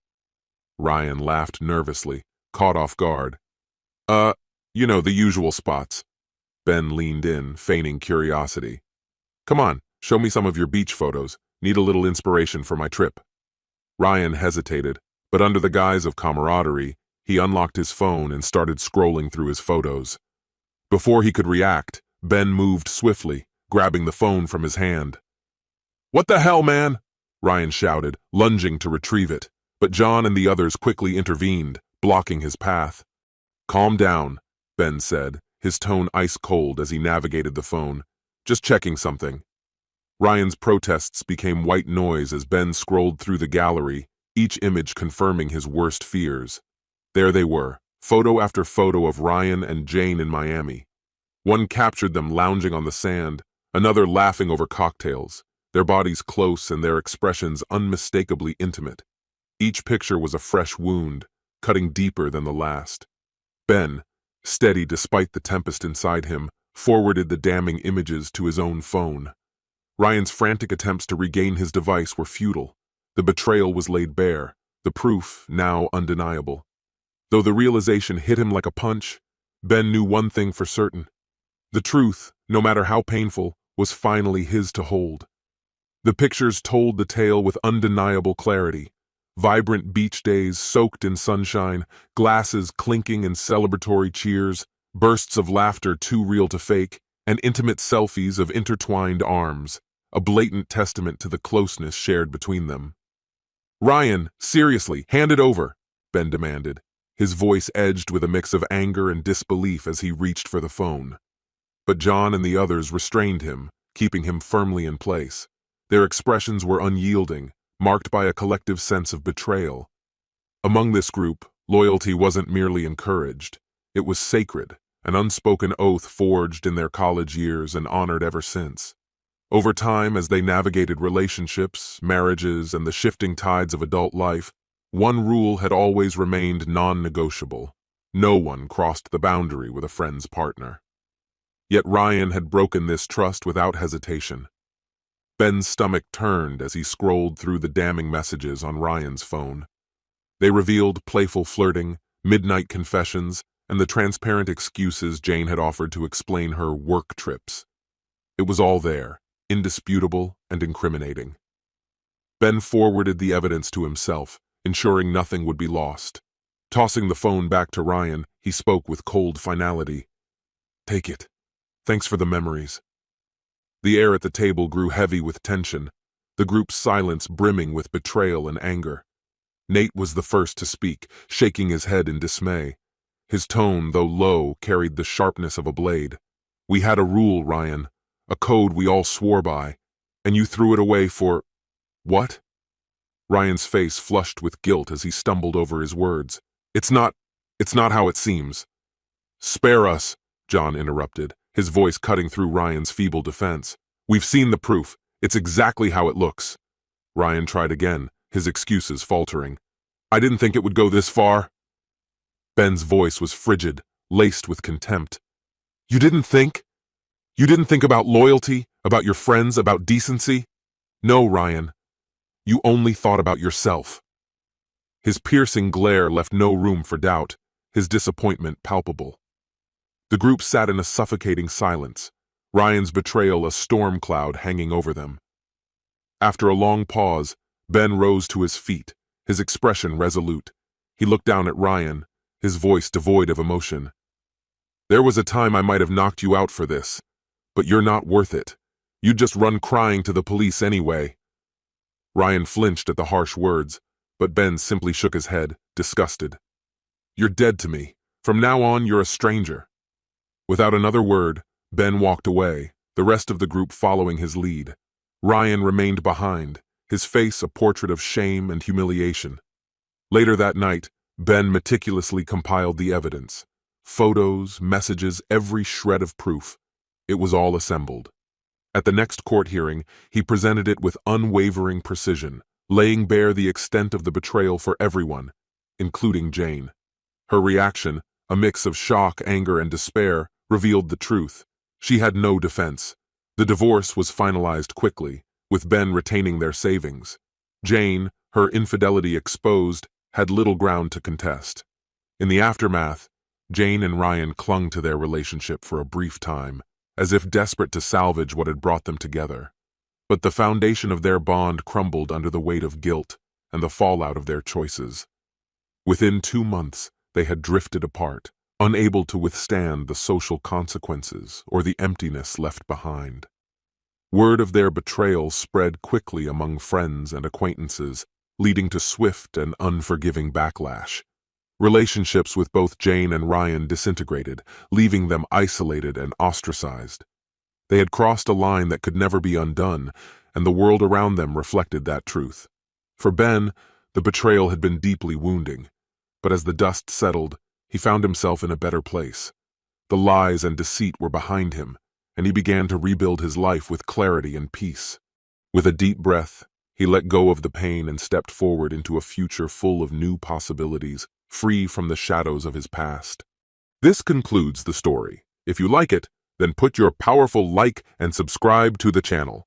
Ryan laughed nervously, caught off guard. The usual spots. Ben leaned in, feigning curiosity. Come on, show me some of your beach photos. Need a little inspiration for my trip. Ryan hesitated, but under the guise of camaraderie, he unlocked his phone and started scrolling through his photos. Before he could react, Ben moved swiftly, grabbing the phone from his hand. What the hell, man? Ryan shouted, lunging to retrieve it, but John and the others quickly intervened, blocking his path. Calm down, Ben said, his tone ice-cold as he navigated the phone. Just checking something. Ryan's protests became white noise as Ben scrolled through the gallery, each image confirming his worst fears. There they were, photo after photo of Ryan and Jane in Miami. One captured them lounging on the sand, another laughing over cocktails, their bodies close and their expressions unmistakably intimate. Each picture was a fresh wound, cutting deeper than the last. Ben, steady despite the tempest inside him, forwarded the damning images to his own phone. Ryan's frantic attempts to regain his device were futile. The betrayal was laid bare, the proof now undeniable. Though the realization hit him like a punch, Ben knew one thing for certain. The truth, no matter how painful, was finally his to hold. The pictures told the tale with undeniable clarity. Vibrant beach days soaked in sunshine, glasses clinking in celebratory cheers, bursts of laughter too real to fake, and intimate selfies of intertwined arms, a blatant testament to the closeness shared between them. Ryan, seriously, hand it over, Ben demanded, his voice edged with a mix of anger and disbelief as he reached for the phone. But John and the others restrained him, keeping him firmly in place. Their expressions were unyielding, marked by a collective sense of betrayal. Among this group, loyalty wasn't merely encouraged. It was sacred, an unspoken oath forged in their college years and honored ever since. Over time, as they navigated relationships, marriages, and the shifting tides of adult life, one rule had always remained non-negotiable. No one crossed the boundary with a friend's partner. Yet Ryan had broken this trust without hesitation. Ben's stomach turned as he scrolled through the damning messages on Ryan's phone. They revealed playful flirting, midnight confessions, and the transparent excuses Jane had offered to explain her work trips. It was all there, indisputable and incriminating. Ben forwarded the evidence to himself, ensuring nothing would be lost. Tossing the phone back to Ryan, he spoke with cold finality. Take it. Thanks for the memories. The air at the table grew heavy with tension, the group's silence brimming with betrayal and anger. Nate was the first to speak, shaking his head in dismay. His tone, though low, carried the sharpness of a blade. We had a rule, Ryan, a code we all swore by, and you threw it away for… What? Ryan's face flushed with guilt as he stumbled over his words. It's not how it seems. Spare us, John interrupted, his voice cutting through Ryan's feeble defense. We've seen the proof. It's exactly how it looks. Ryan tried again, his excuses faltering. I didn't think it would go this far. Ben's voice was frigid, laced with contempt. You didn't think? You didn't think about loyalty, about your friends, about decency? No, Ryan. You only thought about yourself. His piercing glare left no room for doubt, his disappointment palpable. The group sat in a suffocating silence, Ryan's betrayal a storm cloud hanging over them. After a long pause, Ben rose to his feet, his expression resolute. He looked down at Ryan, his voice devoid of emotion. There was a time I might have knocked you out for this, but you're not worth it. You'd just run crying to the police anyway. Ryan flinched at the harsh words, but Ben simply shook his head, disgusted. You're dead to me. From now on, you're a stranger. Without another word, Ben walked away, the rest of the group following his lead. Ryan remained behind, his face a portrait of shame and humiliation. Later that night, Ben meticulously compiled the evidence. Photos, messages, every shred of proof. It was all assembled. At the next court hearing, he presented it with unwavering precision, laying bare the extent of the betrayal for everyone, including Jane. Her reaction, a mix of shock, anger, and despair, revealed the truth. She had no defense. The divorce was finalized quickly, with Ben retaining their savings. Jane, her infidelity exposed, had little ground to contest. In the aftermath, Jane and Ryan clung to their relationship for a brief time, as if desperate to salvage what had brought them together. But the foundation of their bond crumbled under the weight of guilt and the fallout of their choices. Within 2 months, they had drifted apart, unable to withstand the social consequences or the emptiness left behind. Word of their betrayal spread quickly among friends and acquaintances, leading to swift and unforgiving backlash. Relationships with both Jane and Ryan disintegrated, leaving them isolated and ostracized. They had crossed a line that could never be undone, and the world around them reflected that truth. For Ben, the betrayal had been deeply wounding, but as the dust settled, he found himself in a better place. The lies and deceit were behind him, and he began to rebuild his life with clarity and peace. With a deep breath, he let go of the pain and stepped forward into a future full of new possibilities, free from the shadows of his past. This concludes the story. If you like it, then put your powerful like and subscribe to the channel.